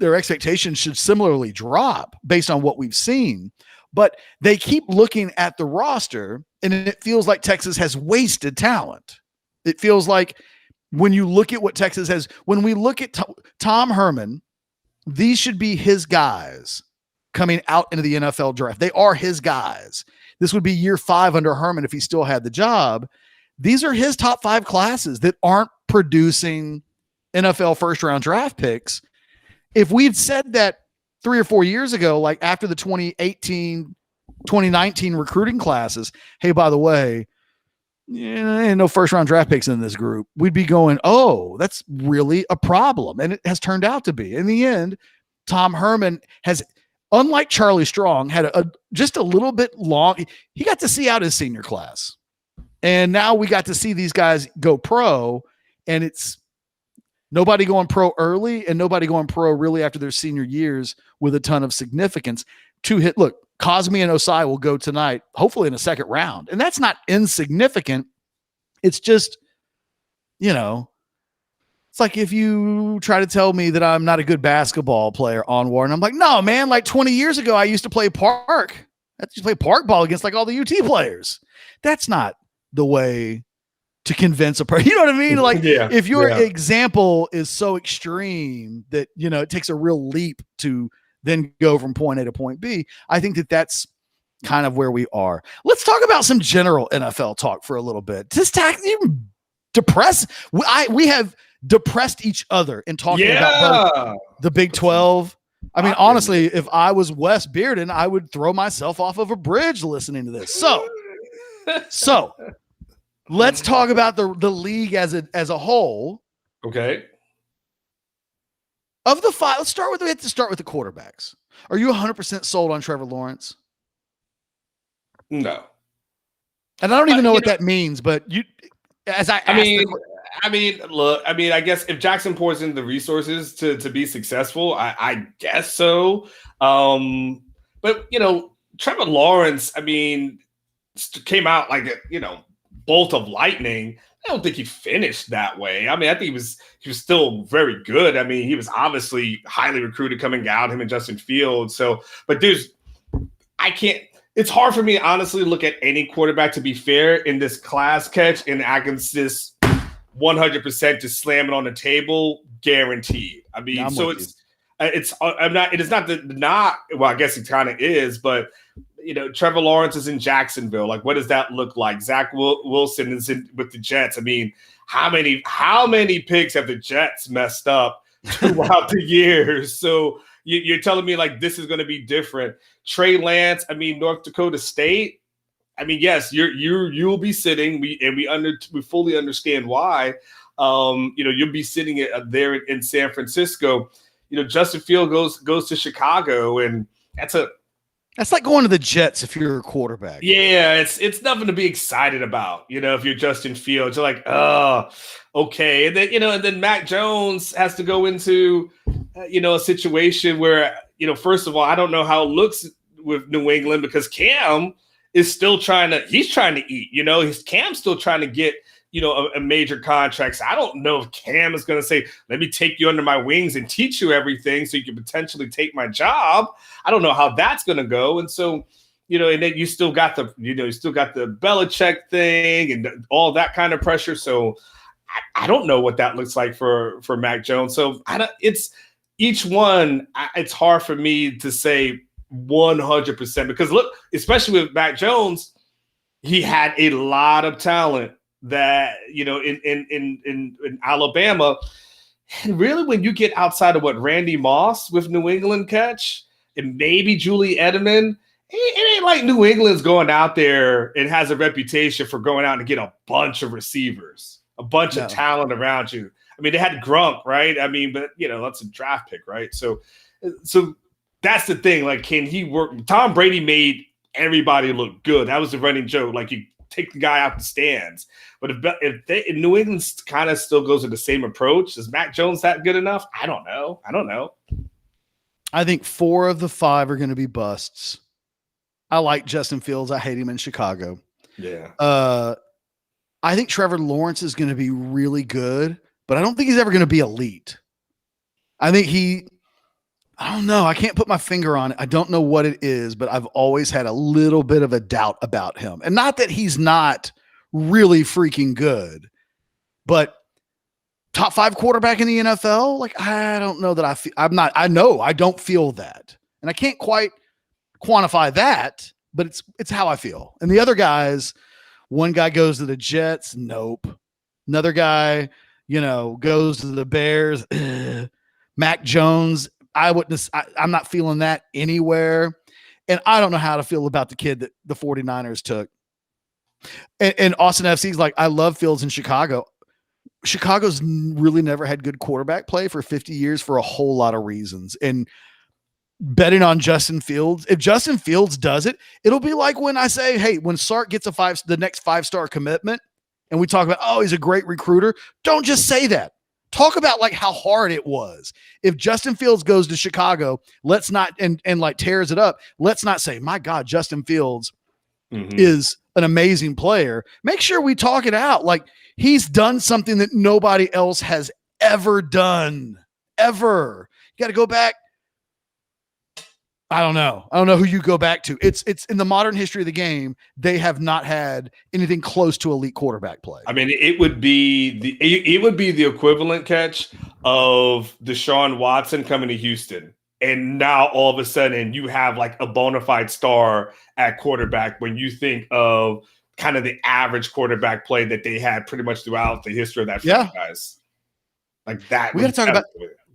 expectations should similarly drop based on what we've seen. But they keep looking at the roster, and it feels like Texas has wasted talent. It feels like when you look at what Texas has, when we look at Tom Herman, these should be his guys coming out into the NFL draft. They are his guys. This would be year 5 under Herman if he still had the job. These are his top 5 classes that aren't producing NFL first-round draft picks. If we'd said that 3 or 4 years ago, like after the 2018, 2019 recruiting classes, hey, by the way, ain't no first-round draft picks in this group, we'd be going, oh, that's really a problem. And it has turned out to be. In the end, Tom Herman has, unlike Charlie Strong, had just a little bit long. He got to see out his senior class. And now we got to see these guys go pro, and it's nobody going pro early and nobody going pro really after their senior years with a ton of significance. Look, Cosme and Osai will go tonight, hopefully in a second round. And that's not insignificant. It's just, it's like if you try to tell me that I'm not a good basketball player, Anwar, and I'm like, no, man, like 20 years ago, I used to play park. I used to play park ball against like all the UT players. That's not the way to convince a person. You know what I mean? Like if your example is so extreme that, it takes a real leap to then go from point A to point B, I think that that's kind of where we are. Let's talk about some general NFL talk for a little bit. Just depress. We have depressed each other in talking about both the Big 12. I mean, honestly, if I was Wes Bearden, I would throw myself off of a bridge listening to this. So let's talk about the league as a whole. Okay. Of the 5, we have to start with the quarterbacks. Are you 100% sold on Trevor Lawrence? No. And I don't even know what that means, but look, I guess if Jackson pours in the resources to be successful, I guess so. But Trevor Lawrence, came out like a, bolt of lightning. I don't think he finished that way. I think he was still very good. He was obviously highly recruited coming out, him and Justin Fields. So, but it's hard for me to honestly look at any quarterback, to be fair, in this class, Catch, and I can just 100% to slam it on the table, guaranteed. It is not well, I guess it kind of is, but Trevor Lawrence is in Jacksonville. Like, what does that look like? Zach Wilson is with the Jets. How many picks have the Jets messed up throughout the years? So you're telling me like this is going to be different. Trey Lance, North Dakota State. Yes, you'll be sitting. We fully understand why. You'll be sitting there in San Francisco. Justin Fields goes to Chicago, and that's like going to the Jets if you're a quarterback. Yeah, it's nothing to be excited about. If you're Justin Fields, you're like, oh, okay. And then Mac Jones has to go into a situation where first of all, I don't know how it looks with New England because Cam is still trying to eat. Cam's still trying to get a major contract. So I don't know if Cam is going to say, let me take you under my wings and teach you everything so you can potentially take my job. I don't know how that's going to go. And so, and then you still got the Belichick thing and all that kind of pressure. So I don't know what that looks like for Mac Jones. So it's hard for me to say 100% because look, especially with Mac Jones, he had a lot of talent that in Alabama, and really when you get outside of what Randy Moss with New England, Catch, and maybe Julie Edelman, it ain't like New England's going out there and has a reputation for going out and get a bunch of receivers, a bunch of talent around you. I mean, they had Grunk, right? I mean, but that's a draft pick, right? So that's the thing. Like, can he work? Tom Brady made everybody look good. That was the running joke. Like, you take the guy out the stands. But if New England kind of still goes with the same approach, is Mac Jones that good enough? I don't know. I think 4 of the 5 are going to be busts. I like Justin Fields. I hate him in Chicago. Yeah. I think Trevor Lawrence is going to be really good, but I don't think he's ever going to be elite. I think I don't know. I can't put my finger on it. I don't know what it is, but I've always had a little bit of a doubt about him. And not that he's not really freaking good, but top 5 quarterback in the NFL. Like, I don't know that I don't feel that. And I can't quite quantify that, but it's how I feel. And the other guys, one guy goes to the Jets. Nope. Another guy, goes to the Bears. Mac Jones. I'm not feeling that anywhere. And I don't know how to feel about the kid that the 49ers took. And Austin FC's like, I love Fields in Chicago. Chicago's really never had good quarterback play for 50 years for a whole lot of reasons. And betting on Justin Fields, if Justin Fields does it, it'll be like when I say, hey, when Sark gets the next 5-star commitment and we talk about, oh, he's a great recruiter. Don't just say that. Talk about like how hard it was. If Justin Fields goes to Chicago, let's not, and like tears it up. Let's not say, my God, Justin Fields is an amazing player. Make sure we talk it out. Like, he's done something that nobody else has ever done, ever. You got to go back. I don't know who you go back to. It's in the modern history of the game. They have not had anything close to elite quarterback play. I mean, it would be the equivalent catch of Deshaun Watson coming to Houston. And now all of a sudden you have like a bona fide star at quarterback when you think of kind of the average quarterback play that they had pretty much throughout the history of that franchise. Like that. We got to talk about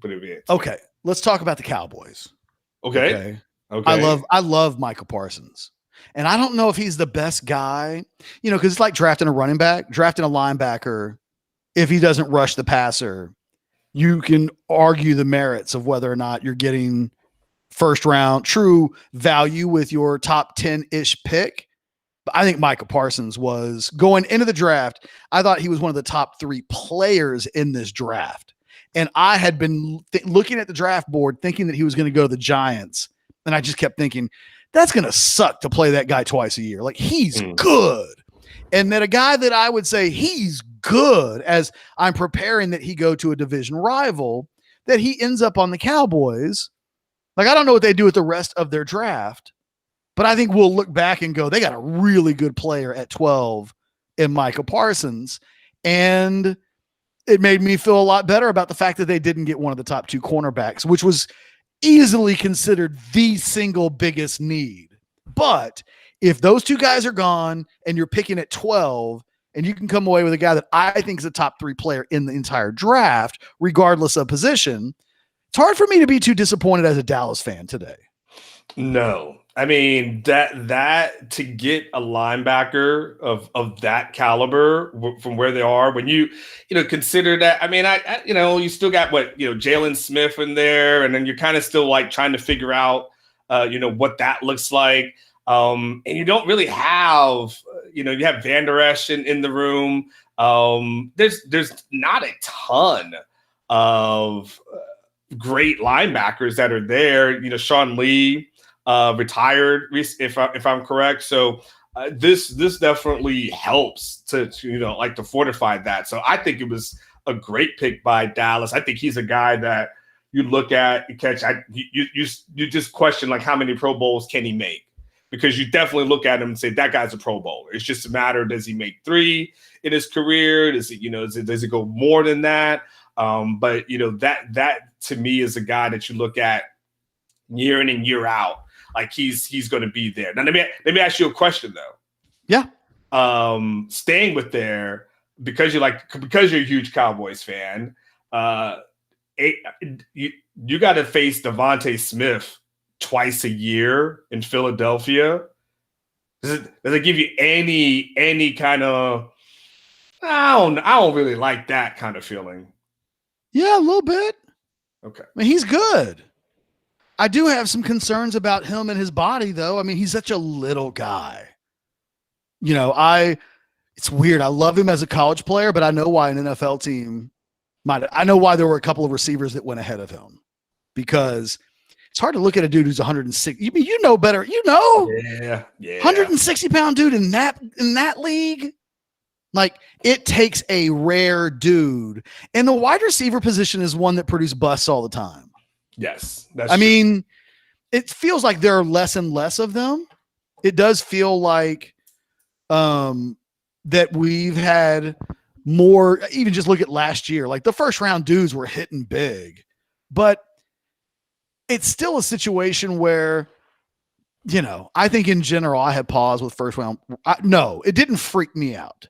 it. Okay. Let's talk about the Cowboys. Okay. I love Michael Parsons. And I don't know if he's the best guy, because it's like drafting a running back, drafting a linebacker. If he doesn't rush the passer, you can argue the merits of whether or not you're getting first round true value with your top 10-ish pick. But I think Michael Parsons was going into the draft. I thought he was one of the top 3 players in this draft. And I had been looking at the draft board thinking that he was going to go to the Giants. And I just kept thinking, that's going to suck to play that guy twice a year. Like, he's good. And then a guy that I would say he's good, as I'm preparing that he go to a division rival, that he ends up on the Cowboys. Like, I don't know what they do with the rest of their draft, but I think we'll look back and go, they got a really good player at 12 in Michael Parsons. And it made me feel a lot better about the fact that they didn't get one of the top 2 cornerbacks, which was easily considered the single biggest need. But if those 2 guys are gone and you're picking at 12 and you can come away with a guy that I think is a top 3 player in the entire draft, regardless of position, it's hard for me to be too disappointed as a Dallas fan today. No, I mean that to get a linebacker of that caliber from where they are, when you consider that. I mean, I you still got Jalen Smith in there, and then you're kind of still like trying to figure out what that looks like. And you don't really have you have Van Der Esch in the room. There's not a ton of great linebackers that are there. Sean Lee retired, if I'm correct. So this definitely helps to fortify that. So I think it was a great pick by Dallas. I think he's a guy that you look at, you just question like how many Pro Bowls can he make? Because you definitely look at him and say that guy's a Pro Bowler. It's just a matter, does he make 3 in his career? Does he, does it go more than that? But that to me is a guy that you look at year in and year out, like he's going to be there. Now let me ask you a question though. Yeah. Staying with there, because you're a huge Cowboys fan, you got to face Devontae Smith twice a year in Philadelphia? Does it give you any kind of I don't really like that kind of feeling. Yeah, a little bit. Okay. I mean, he's good. I do have some concerns about him and his body, though. I mean, he's such a little guy. It's weird. I love him as a college player, but I know why an NFL team I know why there were a couple of receivers that went ahead of him, because it's hard to look at a dude who's 160. You know better. Yeah. 160-pound dude in that league. Like, it takes a rare dude. And the wide receiver position is one that produces busts all the time. Yes. I mean, it feels like there are less and less of them. It does feel like that we've had more, even just look at last year, like the first round dudes were hitting big, but it's still a situation where, I think in general, I had pause with first round. No, it didn't freak me out.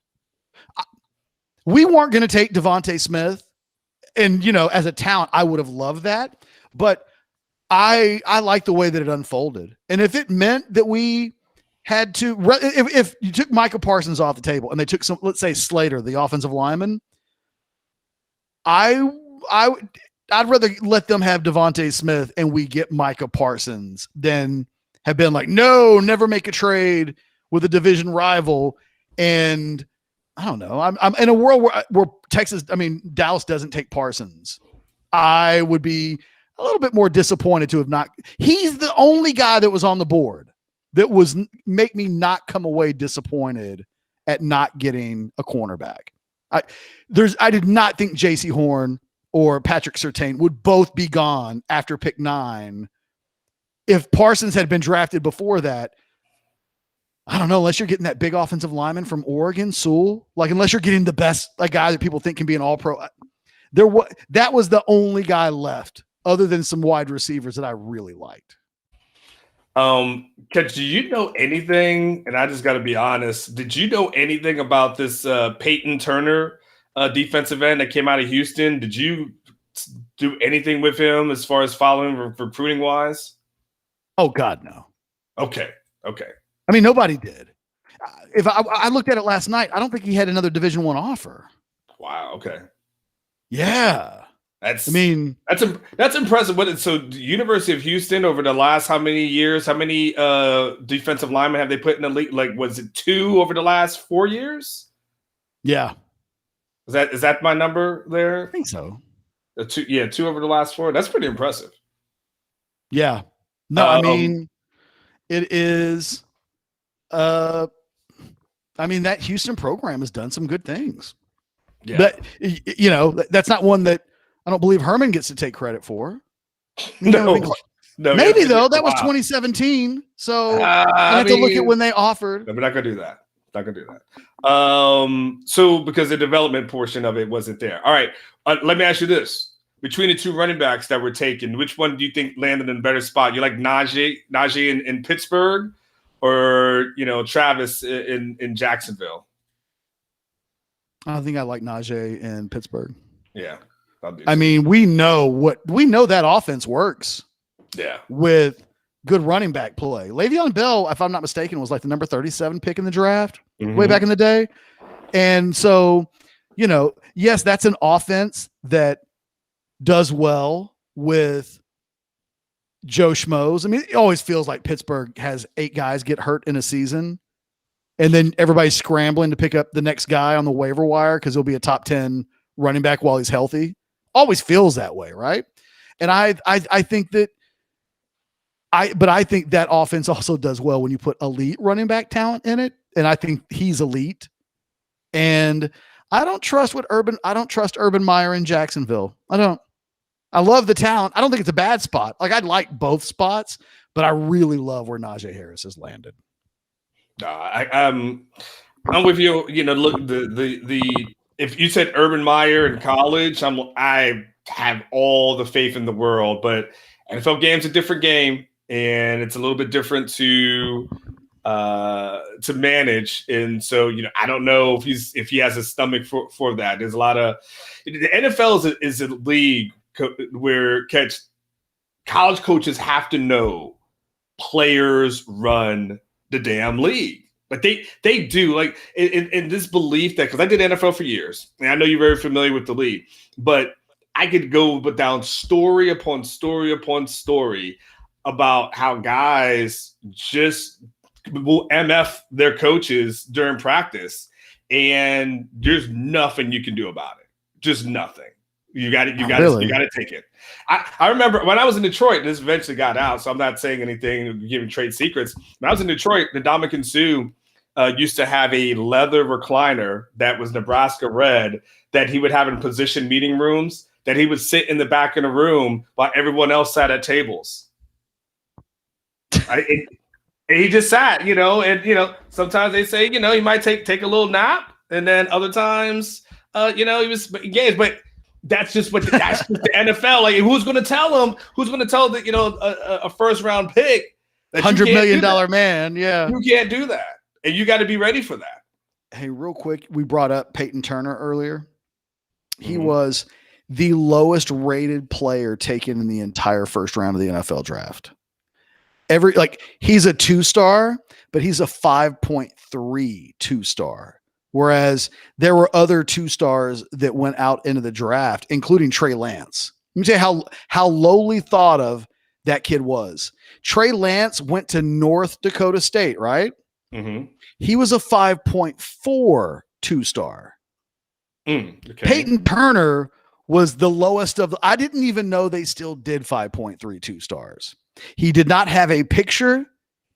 We weren't going to take Devontae Smith, and, as a talent, I would have loved that, but I like the way that it unfolded. And if it meant that we had to, if you took Micah Parsons off the table and they took let's say Slater, the offensive lineman, I'd rather let them have Devontae Smith and we get Micah Parsons than have been like, no, never make a trade with a division rival. And I don't know. I'm in a world where Dallas doesn't take Parsons. I would be a little bit more disappointed to have not. He's the only guy that was on the board that was make me not come away disappointed at not getting a cornerback. I did not think J.C. Horn or Patrick Surtain would both be gone after pick 9. If Parsons had been drafted before that, I don't know, unless you're getting that big offensive lineman from Oregon, Sewell, like unless you're getting the best guy that people think can be an all-pro, that was the only guy left other than some wide receivers that I really liked. Do you know anything, and I just got to be honest, did you know anything about this Peyton Turner defensive end that came out of Houston? Did you do anything with him as far as following recruiting wise? Oh, God, no. Okay. I mean, nobody did. If I looked at it last night, I don't think he had another Division I offer. Wow. Okay. Yeah. That's impressive. So the University of Houston over the last how many years, how many defensive linemen have they put in the league? Like, was it 2 over the last 4 years? Yeah. Is that my number there? I think so. 2 over the last 4. That's pretty impressive. Yeah. No, I mean, it is. That Houston program has done some good things. Yeah. But that's not one that I don't believe Herman gets to take credit for. No, maybe though. That was 2017. So I have to look at when they offered. No, we're not gonna do that. So because the development portion of it wasn't there. All right. Let me ask you this: between the 2 running backs that were taken, which one do you think landed in a better spot? You like Najee in Pittsburgh, or Travis in Jacksonville? I think I like Najee in Pittsburgh. Yeah. I mean, we know that offense works. Yeah. With good running back play. Le'Veon Bell, if I'm not mistaken, was like the number 37 pick in the draft way back in the day. And so, yes, that's an offense that does well with Joe Schmoes. I mean, it always feels like Pittsburgh has 8 guys get hurt in a season, and then everybody's scrambling to pick up the next guy on the waiver wire because he'll be a top 10 running back while he's healthy. Always feels that way, right? And I think that I think that offense also does well when you put elite running back talent in it, and I think he's elite. And I don't trust Urban Meyer in Jacksonville. I don't. I love the talent. I don't think it's a bad spot. Like, I'd like both spots, but I really love where Najee Harris has landed. I'm with you. Look, if you said Urban Meyer in college, I have all the faith in the world. But NFL game's a different game, and it's a little bit different to manage. And so, I don't know if he has a stomach for that. There's a lot of the NFL is a league where college coaches have to know players run the damn league. But they do, like, in this belief that, because I did NFL for years, and I know you're very familiar with the league, but I could go down story upon story upon story about how guys just will MF their coaches during practice, and there's nothing you can do about it. Just nothing. You got to take it. I remember when I was in Detroit, and this eventually got out, so I'm not saying anything, giving trade secrets. When I was in Detroit, Ndamukong Suh used to have a leather recliner that was Nebraska red that he would have in position meeting rooms, that he would sit in the back of the room while everyone else sat at tables. And he just sat, and sometimes they say, he might take a little nap, and then other times, he was engaged. But that's just the NFL. Like, who's going to tell him? Who's going to tell that a first round pick, that $100 million man? Yeah, you can't do that, and you got to be ready for that. Hey, real quick, we brought up Peyton Turner earlier. He was the lowest rated player taken in the entire first round of the NFL draft. He's a 2-star, but he's a 5.3 2-star. Whereas there were other 2-stars that went out into the draft, including Trey Lance. Let me tell you how lowly thought of that kid was. Trey Lance went to North Dakota State, right? Mm-hmm. He was a 5.4 2-star. Okay. Peyton Turner was the lowest of I didn't even know they still did 5.3 2-stars. He did not have a picture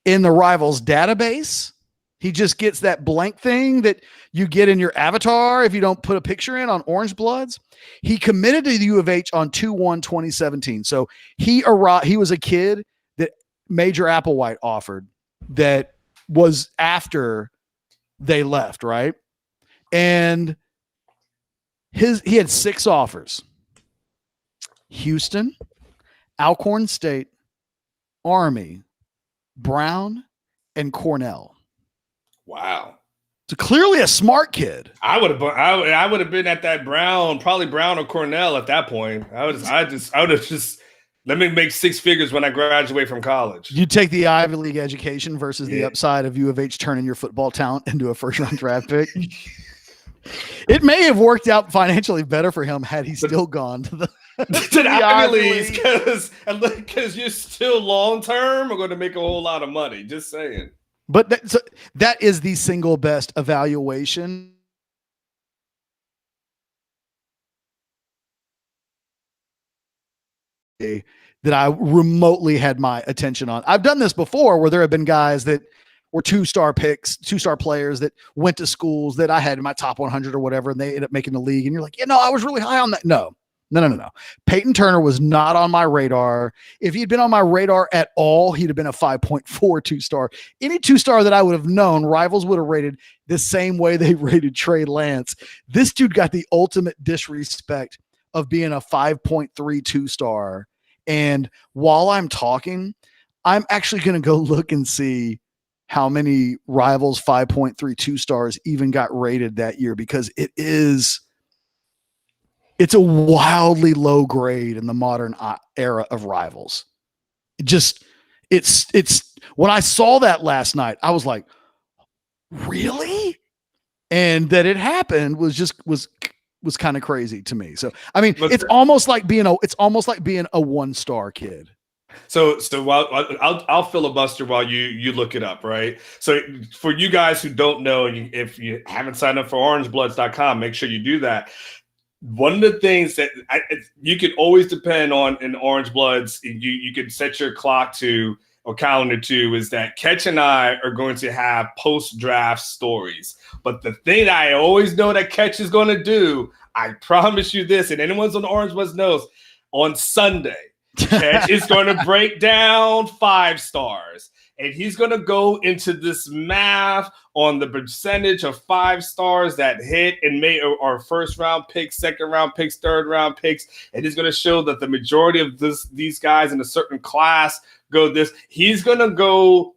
in the Rivals database. He just gets that blank thing that you get in your avatar if you don't put a picture in on Orange Bloods. He committed to the U of H on 2/1/2017. So he was a kid that Major Applewhite offered that was after they left, right? And he had 6 offers: Houston, Alcorn State, Army, Brown, and Cornell. Wow. So clearly a smart kid. I would have been at that probably Brown or Cornell at that point. I would have just let me make 6 figures when I graduate from college. You take the Ivy League education versus the upside of U of H turning your football talent into a first-round draft pick. It may have worked out financially better for him had he still gone to the Ivy Leagues, because you're still long-term are going to make a whole lot of money. Just saying. But that is the single best evaluation. That I remotely had my attention on. I've done this before where there have been guys that were 2-star picks, 2-star players that went to schools that I had in my top 100 or whatever, and they ended up making the league. And you're like, I was really high on that. No. Peyton Turner was not on my radar. If he'd been on my radar at all, he'd have been a 5.4 2-star. Any 2-star that I would have known, Rivals would have rated the same way they rated Trey Lance. This dude got the ultimate disrespect of being a 5.3 2-star. And while I'm talking, I'm actually going to go look and see how many Rivals 5.3 2-stars even got rated that year, because it's a wildly low grade in the modern era of Rivals. It's when I saw that last night, I was like, really? And that it happened was kind of crazy to me. So, I mean, it's almost like being a 1-star kid. So while I'll filibuster while you look it up, right? So for you guys who don't know, if you haven't signed up for orangebloods.com, make sure you do that. One of the things that you can always depend on in Orange Bloods, you can set your clock to or calendar to, is that Ketch and I are going to have post-draft stories. But the thing I always know that Ketch is going to do, I promise you this, and anyone's on Orange Bloods knows, on Sunday, Ketch is going to break down 5-stars. And he's going to go into this math on the percentage of 5-stars that hit and made our first-round picks, second-round picks, third-round picks. And he's going to show that the majority of these guys in a certain class go this. He's going to go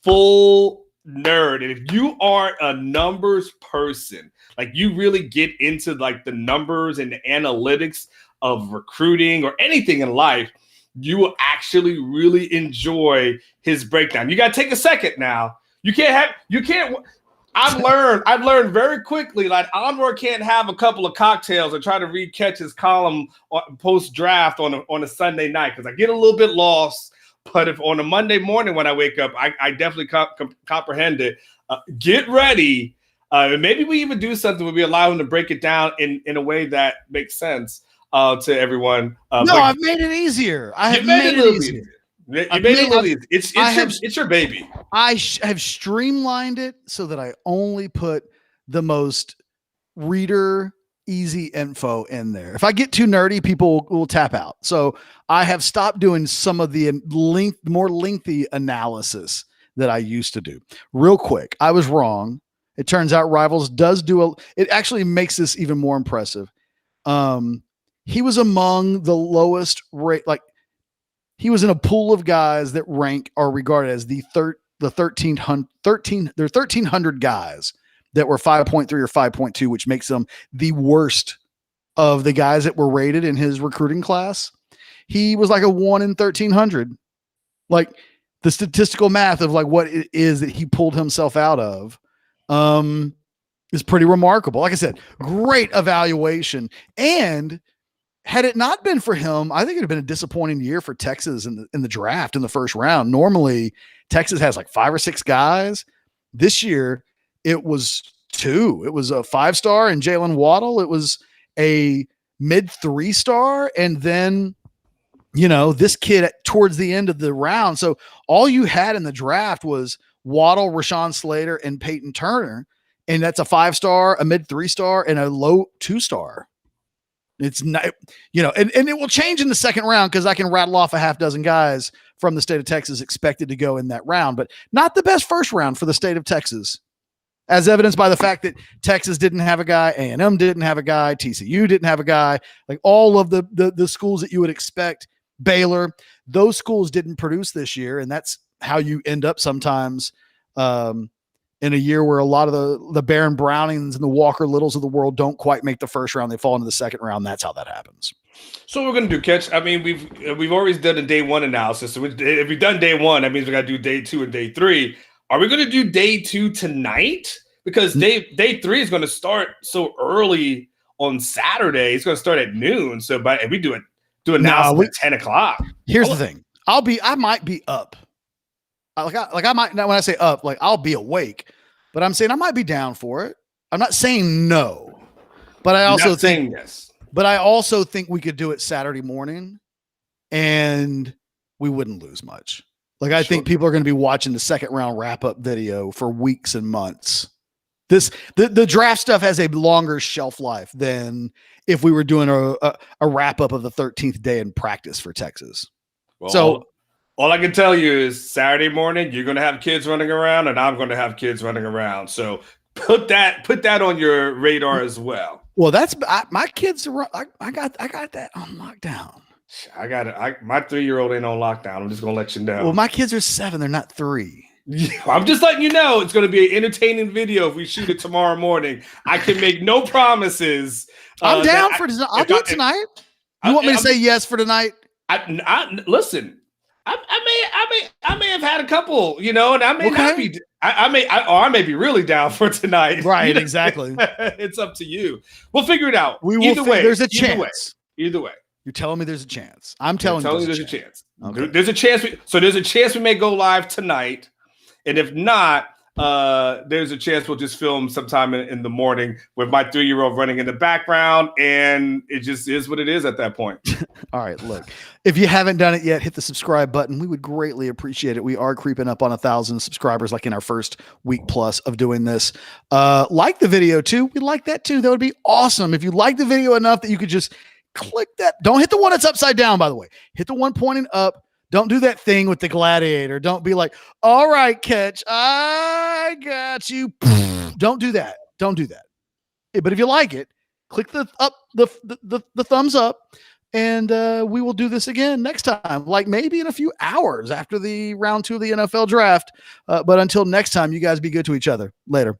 full nerd. And if you are a numbers person, like you really get into like the numbers and the analytics of recruiting or anything in life, you will actually really enjoy his breakdown. You got to take a second now. I've learned very quickly, like Anwar can't have a couple of cocktails and try to read Ketch's column post draft on a Sunday night, because I get a little bit lost. But if on a Monday morning when I wake up, I definitely comprehend it. Get ready. Maybe we even do something where we allow him to break it down in a way that makes sense to everyone. I've made it easier. I have made it easier. You made it a little easy. It's your baby. I have streamlined it so that I only put the most reader easy info in there. If I get too nerdy, people will tap out. So I have stopped doing some of the more lengthy analysis that I used to do. Real quick, I was wrong. It turns out Rivals does it actually makes this even more impressive. He was among the lowest rate, he was in a pool of guys that rank are regarded as the 1,300 guys that were 5.3 or 5.2, which makes them the worst of the guys that were rated in his recruiting class. He was like a 1 in 1,300. Like the statistical math of like what it is that he pulled himself out of is pretty remarkable. Like I said, great evaluation. And had it not been for him, I think it'd have been a disappointing year for Texas in the draft in the first round. Normally, Texas has like 5 or 6 guys. This year, it was 2. It was a 5-star and Jalen Waddle. It was a mid 3-star, and then this kid towards the end of the round. So all you had in the draft was Waddle, Rashawn Slater, and Peyton Turner, and that's a 5-star, a mid 3-star, and a low 2-star. It's not, and it will change in the second round because I can rattle off a half dozen guys from the state of Texas expected to go in that round, but not the best first round for the state of Texas, as evidenced by the fact that Texas didn't have a guy, A&M didn't have a guy, TCU didn't have a guy, like all of the schools that you would expect, Baylor, those schools didn't produce this year, and that's how you end up sometimes in a year where a lot of the Baron Brownings and the Walker Littles of the world don't quite make the first round. They fall into the second round. That's how that happens. So what we're going to do, Ketch, I mean, we've always done a day 1 analysis. So if we've done day 1, that means we got to do day 2 and day 3. Are we going to do day 2 tonight? Because day 3 is going to start so early on Saturday. It's going to start at noon. So if we do analysis at 10 o'clock. Here's the thing. I might be up. I might, when I say up, like I'll be awake, but I'm saying I might be down for it. I'm not saying no, but I also think yes. But I also think we could do it Saturday morning, and we wouldn't lose much. Like I think people are going to be watching the second round wrap up video for weeks and months. The draft stuff has a longer shelf life than if we were doing a wrap up of the 13th day in practice for Texas. Well, so all I can tell you is Saturday morning, you're going to have kids running around, and I'm going to have kids running around. So put that on your radar as well. Well, my kids are. I got that on lockdown. I got it. My 3-year-old ain't on lockdown. I'm just going to let you know. Well, my kids are 7. They're not 3. I'm just letting you know it's going to be an entertaining video if we shoot it tomorrow morning. I can make no promises. I'm down for tonight. I'll do it tonight. You want me to say yes for tonight? Listen. I may have had a couple, and I may not be. I may be really down for tonight. Right, exactly. It's up to you. We'll figure it out. Either way, there's a chance. Either way. You're telling me there's a chance. I'm telling you there's a chance. Okay. There's a chance. There's a chance we may go live tonight, and if not, there's a chance we'll just film sometime in the morning with my 3-year-old running in the background, and it just is what it is at that point. All right, look, if you haven't done it yet, hit the subscribe button. We would greatly appreciate it. We are creeping up on 1,000 subscribers, like in our first week plus of doing this. Like the video too. We'd like that too. That would be awesome. If you like the video enough that you could just click that. Don't hit the one that's upside down, by the way. Hit the one pointing up. Don't do that thing with the gladiator. Don't be like, all right, Ketch, I got you. Don't do that. Don't do that. But if you like it, click the thumbs up, and we will do this again next time, like maybe in a few hours after the round 2 of the NFL draft. But until next time, you guys be good to each other. Later.